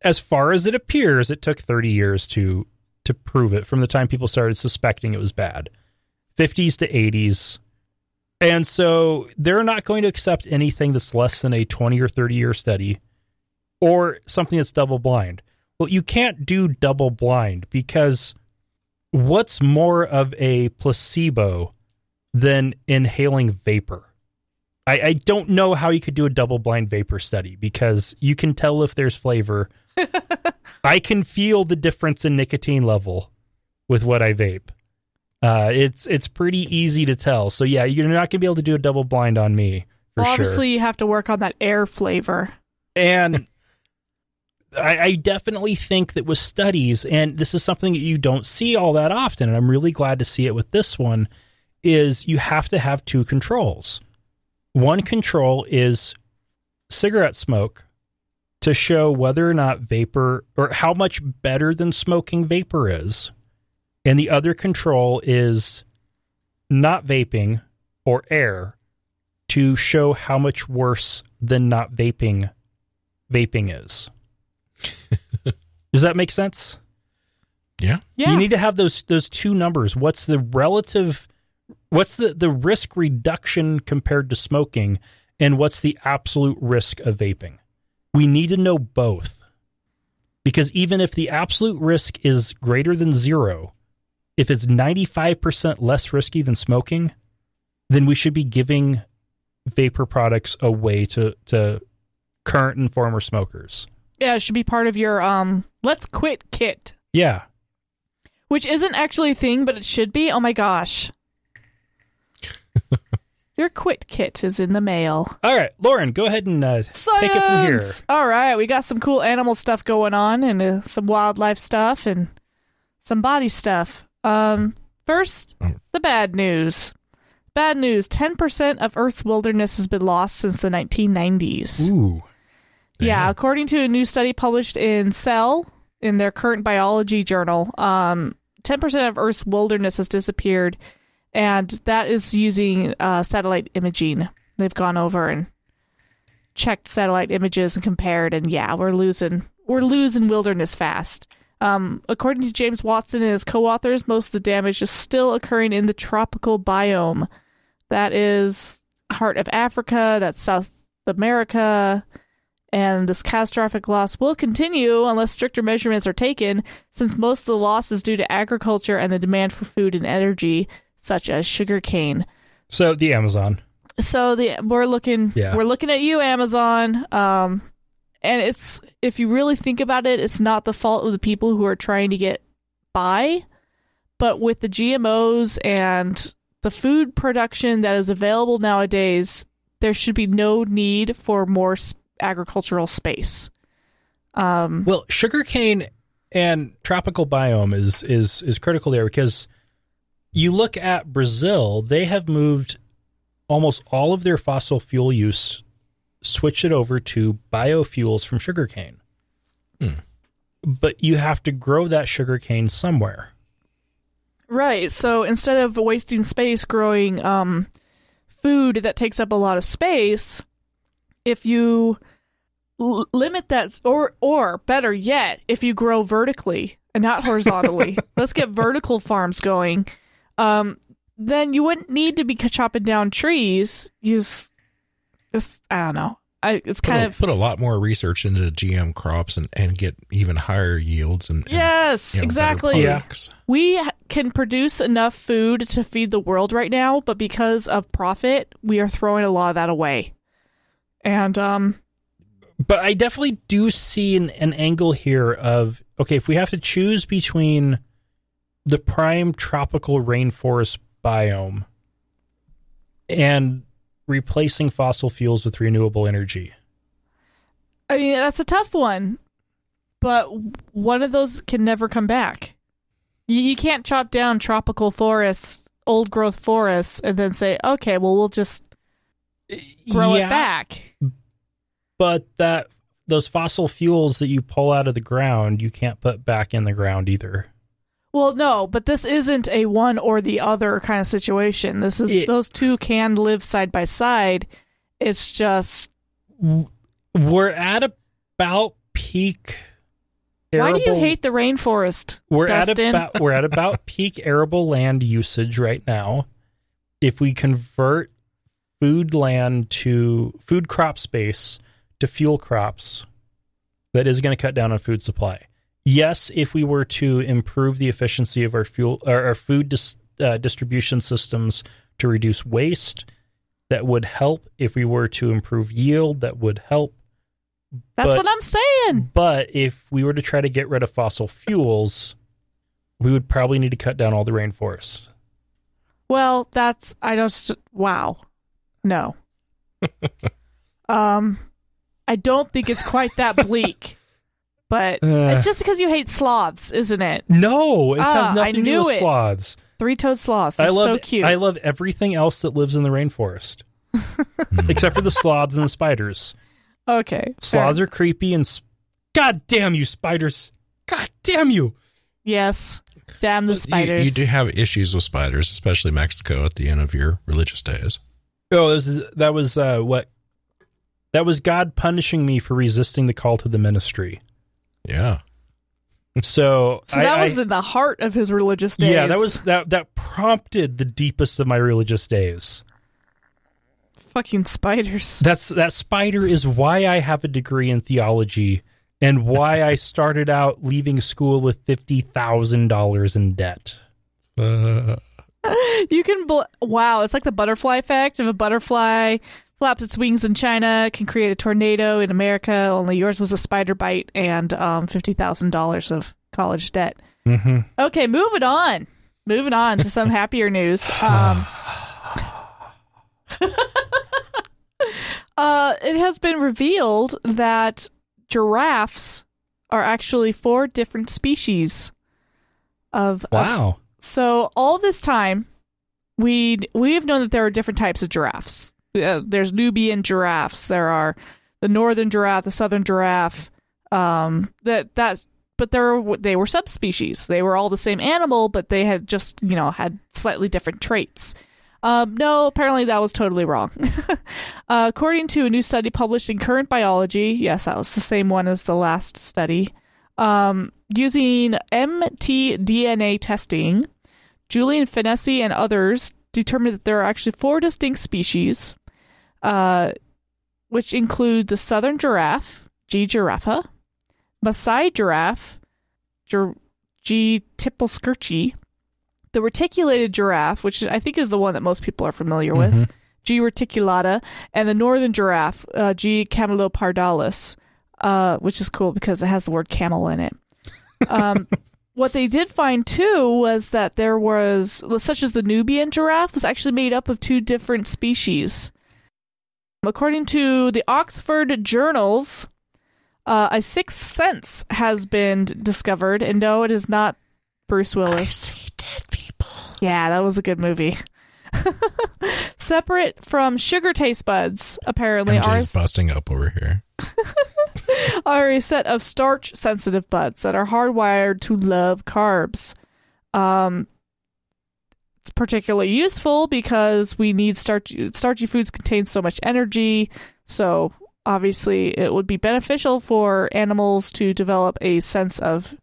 S2: As far as it appears, it took 30 years to prove it from the time people started suspecting it was bad. 50s to 80s. And so they're not going to accept anything that's less than a 20 or 30 year study or something that's double blind. Well, you can't do double blind because what's more of a placebo than inhaling vapor? I don't know how you could do a double blind vapor study because you can tell if there's flavor. I can feel the difference in nicotine level with what I vape. It's pretty easy to tell. So yeah, you're not going to be able to do a double blind on me for sure.
S4: Obviously, you have to work on that air flavor.
S2: And I definitely think that with studies, and this is something that you don't see all that often, and I'm really glad to see it with this one, is you have to have two controls. One control is cigarette smoke to show whether or not vapor, or how much better than smoking vapor is. And the other control is not vaping or air to show how much worse than not vaping is. Does that make sense?
S3: Yeah.
S2: You need to have those two numbers. What's the risk reduction compared to smoking, and what's the absolute risk of vaping? We need to know both. Because even if the absolute risk is greater than zero, if it's 95% less risky than smoking, then we should be giving vapor products away to current and former smokers.
S4: Yeah, it should be part of your Let's Quit kit.
S2: Yeah.
S4: Which isn't actually a thing, but it should be. Oh my gosh. Your quit kit is in the mail.
S2: All right, Lauren, go ahead and take it from here.
S4: All right, we got some cool animal stuff going on, and some wildlife stuff, and some body stuff. First, the bad news. Bad news, 10% of Earth's wilderness has been lost since the 1990s.
S2: Ooh.
S4: Yeah, according to a new study published in Cell, in their current biology journal, 10% of Earth's wilderness has disappeared, and that is using satellite imaging. They've gone over and checked satellite images and compared, and yeah, we're losing wilderness fast. According to James Watson and his co-authors, most of the damage is still occurring in the tropical biome. That is heart of Africa, that's South America, and this catastrophic loss will continue unless stricter measurements are taken, since most of the loss is due to agriculture and the demand for food and energy, such as sugarcane.
S2: So the Amazon.
S4: So we're looking at you, Amazon. And it's, if you really think about it, it's not the fault of the people who are trying to get by, but with the GMOs and the food production that is available nowadays, there should be no need for more agricultural space.
S2: Well, sugarcane and tropical biome is critical there, because you look at Brazil, they have moved almost all of their fossil fuel use, switched it over to biofuels from sugarcane. But you have to grow that sugarcane somewhere.
S4: Right. So instead of wasting space growing food that takes up a lot of space, if you limit that, or better yet, if you grow vertically and not horizontally, let's get vertical farms going, then you wouldn't need to be chopping down trees. I don't know. It's kind of
S3: put a lot more research into GM crops and get even higher yields and
S4: yes, exactly.
S3: Yeah.
S4: We can produce enough food to feed the world right now, but because of profit, we are throwing a lot of that away. And
S2: but I definitely do see an angle here of, okay, if we have to choose between the prime tropical rainforest biome and replacing fossil fuels with renewable energy.
S4: I mean, that's a tough one, but one of those can never come back. You can't chop down tropical forests, old growth forests, and then say, okay, well, we'll just grow it back.
S2: But those fossil fuels that you pull out of the ground, you can't put back in the ground either.
S4: Well, no, but this isn't a one or the other kind of situation. This is those two can live side by side. It's just
S2: we're at about peak arable.
S4: Why do you hate the rainforest, Dustin?
S2: We're at about peak arable land usage right now. If we convert food crop space to fuel crops, that is going to cut down on food supply. Yes, if we were to improve the efficiency of our food distribution systems to reduce waste, that would help. If we were to improve yield, that would help.
S4: That's what I'm saying.
S2: But if we were to try to get rid of fossil fuels, we would probably need to cut down all the rainforests.
S4: Well, wow. No. I don't think it's quite that bleak. But it's just because you hate sloths, isn't it?
S2: No, it has nothing to do with sloths.
S4: Three-toed sloths. They're so cute.
S2: I love everything else that lives in the rainforest. Except for the sloths and the spiders.
S4: Okay.
S2: Sloths are creepy and... God damn you, spiders. God damn you.
S4: Yes. Damn the spiders.
S3: You do have issues with spiders, especially Mexico at the end of your religious days.
S2: Oh, that was what? That was God punishing me for resisting the call to the ministry.
S3: Yeah.
S2: So
S4: that was in the heart of his religious days.
S2: Yeah, that prompted the deepest of my religious days.
S4: Fucking spiders.
S2: That spider is why I have a degree in theology and why I started out leaving school with $50,000 in debt.
S4: You can wow, it's like the butterfly effect. If a butterfly flaps its wings in China, can create a tornado in America. Only yours was a spider bite and $50,000 of college debt.
S2: Mm-hmm.
S4: Okay, moving on to some happier news. It has been revealed that giraffes are actually 4 different species of.
S2: Wow.
S4: So all this time, we've known that there are different types of giraffes. There's Nubian giraffes. There are the northern giraffe, the southern giraffe. But they were subspecies. They were all the same animal, but they had just had slightly different traits. No, apparently that was totally wrong. According to a new study published in Current Biology, yes, that was the same one as the last study. Using mtDNA testing, Julian Finessi and others determined that there are actually 4 distinct species, which include the southern giraffe, G. giraffa, Maasai giraffe, G. tipulskirchi, the reticulated giraffe, which I think is the one that most people are familiar with, G. reticulata, and the northern giraffe, G. camelopardalis, which is cool because it has the word camel in it. What they did find, too, was that there was, such as the Nubian giraffe, was actually made up of 2 different species. According to the Oxford Journals, a sixth sense has been discovered, and no, it is not Bruce Willis.
S3: I see dead people.
S4: Yeah, that was a good movie. Separate from sugar taste buds, apparently,
S3: MJ's busting up over here.
S4: are a set of starch-sensitive buds that are hardwired to love carbs. It's particularly useful because we need starchy foods contain so much energy, so obviously it would be beneficial for animals to develop a sense of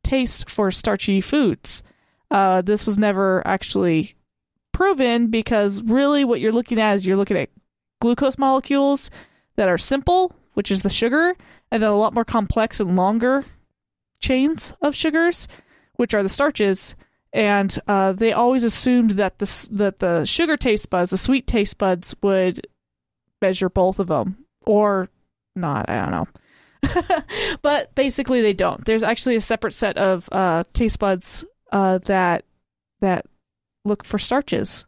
S4: taste for starchy foods. This was never actually proven because really what you're looking at is you're looking at glucose molecules that are simple, which is the sugar, and then a lot more complex and longer chains of sugars, which are the starches. And they always assumed that the sugar taste buds, the sweet taste buds, would measure both of them, or not. I don't know. But basically, they don't. There's actually a separate set of taste buds that look for starches.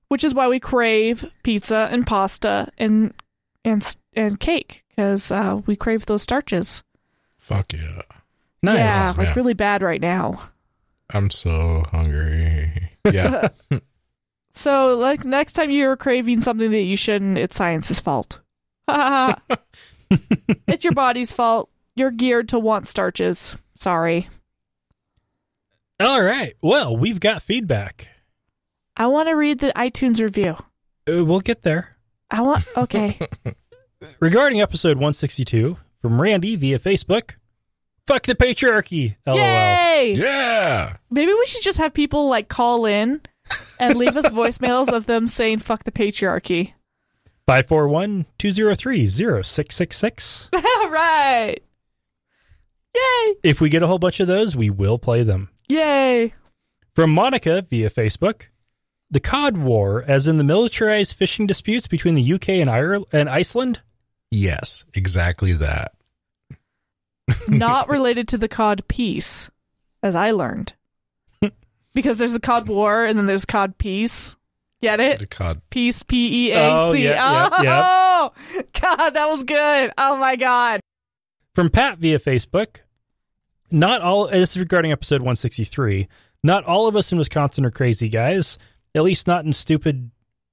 S4: Which is why we crave pizza and pasta and cake, because we crave those starches.
S3: Fuck yeah.
S2: Nice.
S4: Yeah, like really bad right now.
S3: I'm so hungry. Yeah.
S4: So, like, next time you're craving something that you shouldn't, it's science's fault. It's your body's fault. You're geared to want starches. Sorry.
S2: All right. Well, we've got feedback.
S4: I want to read the iTunes review.
S2: We'll get there.
S4: Okay.
S2: Regarding episode 162 from Randy via Facebook, fuck the patriarchy. LOL.
S4: Yay!
S3: Yeah.
S4: Maybe we should just have people, like, call in and leave us voicemails of them saying fuck the patriarchy.
S2: 541-203-0666.
S4: Right. Yay.
S2: If we get a whole bunch of those, we will play them.
S4: Yay.
S2: From Monica via Facebook, the Cod War, as in the militarized fishing disputes between the UK and Iceland?
S3: Yes, exactly that.
S4: Not related to the Cod Peace, as I learned. Because there's the Cod War and then there's Cod Peace. Get it?
S3: The cod.
S4: Peace, P-E-A-C.
S2: Oh, yeah.
S4: God, that was good. Oh, my God.
S2: From Pat via Facebook, this is regarding episode 163, not all of us in Wisconsin are crazy guys, at least not in stupid,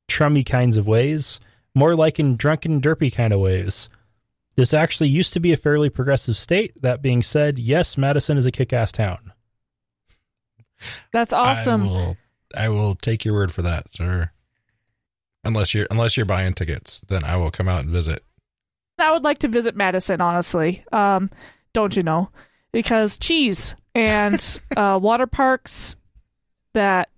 S2: trummy kinds of ways, more like in drunken, derpy kind of ways. This actually used to be a fairly progressive state. That being said, yes, Madison is a kick-ass town.
S4: That's awesome.
S3: I will take your word for that, sir. Unless you're buying tickets, then I will come out and visit.
S4: I would like to visit Madison, honestly. Don't you know? Because cheese and water parks that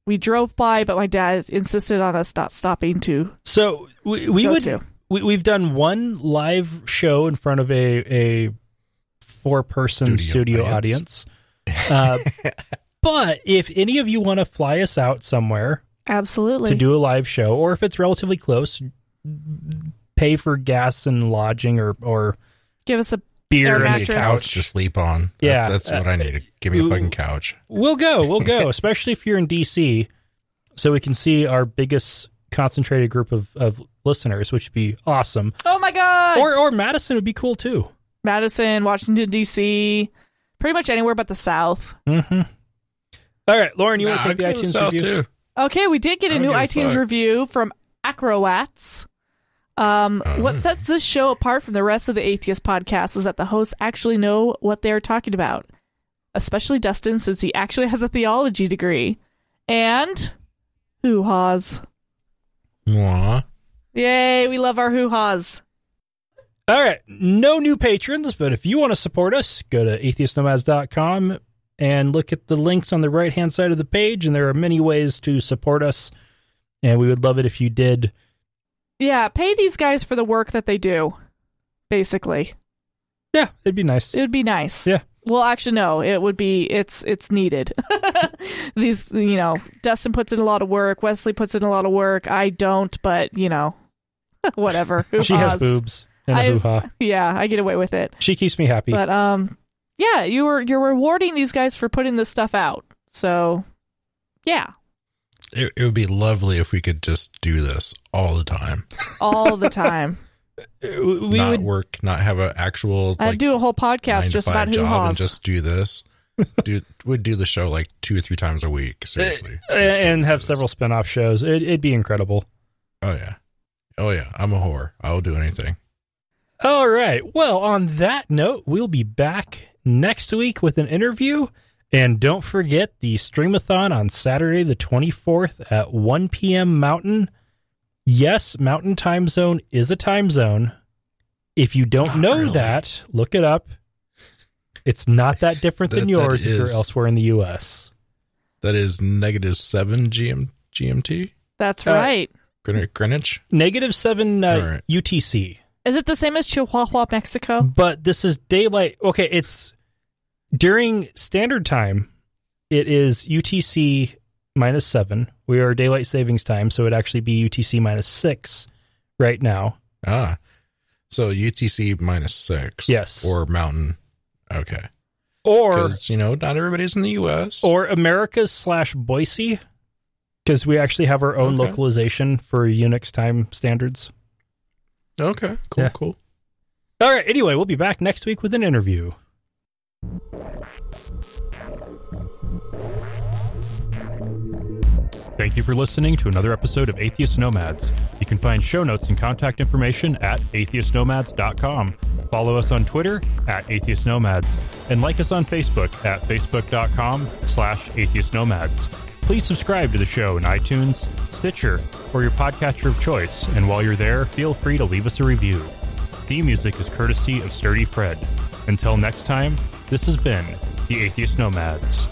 S4: we drove by, but my dad insisted on us not stopping to.
S2: So we've done one live show in front of a 4-person studio audience. But if any of you want to fly us out somewhere,
S4: absolutely,
S2: to do a live show, or if it's relatively close, pay for gas and lodging, or
S4: give us a
S2: beer
S3: and a couch to sleep on. That's what I need. Give me a fucking couch.
S2: We'll go, especially if you're in DC, so we can see our biggest concentrated group of listeners, which would be awesome.
S4: Oh my God!
S2: Or Madison would be cool too.
S4: Madison, Washington DC, pretty much anywhere but the South.
S2: Mm-hmm. All right, Lauren, you want to take the iTunes review?
S3: Too.
S4: Okay, we did get a new iTunes review from Acrowats. What sets this show apart from the rest of the Atheist podcast is that the hosts actually know what they're talking about, especially Dustin, since he actually has a theology degree. And hoo-haws.
S3: Mwah.
S4: Yay, we love our hoo-haws.
S2: All right, no new patrons, but if you want to support us, go to atheistnomads.com and look at the links on the right-hand side of the page, and there are many ways to support us, and we would love it if you did.
S4: Yeah, pay these guys for the work that they do, basically.
S2: Yeah, it'd be nice.
S4: It would be nice.
S2: Yeah.
S4: Well, actually, no. It would be. It's needed. These, Dustin puts in a lot of work. Wesley puts in a lot of work. I don't, but whatever.
S2: She has boobs and a hoo-ha.
S4: Yeah, I get away with it.
S2: She keeps me happy.
S4: But yeah, you're rewarding these guys for putting this stuff out. So, yeah.
S3: It would be lovely if we could just do this all the time.
S4: All the time.
S3: Not have an actual.
S4: I'd do a whole podcast just about hoo-has.
S3: And just do this. We'd do the show like 2 or 3 times a week. Seriously,
S2: and have several spinoff shows. It'd be incredible.
S3: Oh yeah. I'm a whore. I'll do anything.
S2: All right. Well, on that note, we'll be back next week with an interview. And don't forget the Streamathon on Saturday the 24th at 1 p.m. Mountain. Yes, Mountain Time Zone is a time zone. If you don't know that, look it up. It's not that different than yours if you're elsewhere in the U.S.
S3: That is -7 GMT?
S4: That's right.
S3: Greenwich?
S2: -7 right. UTC.
S4: Is it the same as Chihuahua, Mexico?
S2: But this is daylight. Okay, it's during standard time. It is UTC -7. We are daylight savings time, so it'd actually be UTC -6 right now.
S3: So UTC -6.
S2: Yes.
S3: Or Mountain. Okay.
S2: Or,
S3: because, not everybody's in the U.S.
S2: Or America's / Boise, because we actually have our own localization for Unix time standards.
S3: Okay, cool, cool.
S2: All right, anyway, we'll be back next week with an interview. Thank you for listening to another episode of Atheist Nomads. You can find show notes and contact information at atheistnomads.com. Follow us on Twitter at Atheist Nomads, and like us on Facebook at facebook.com/atheistnomads. Please subscribe to the show in iTunes, Stitcher, or your podcatcher of choice, and while you're there, feel free to leave us a review. Theme music is courtesy of Sturdy Fred. Until next time, this has been the Atheist Nomads.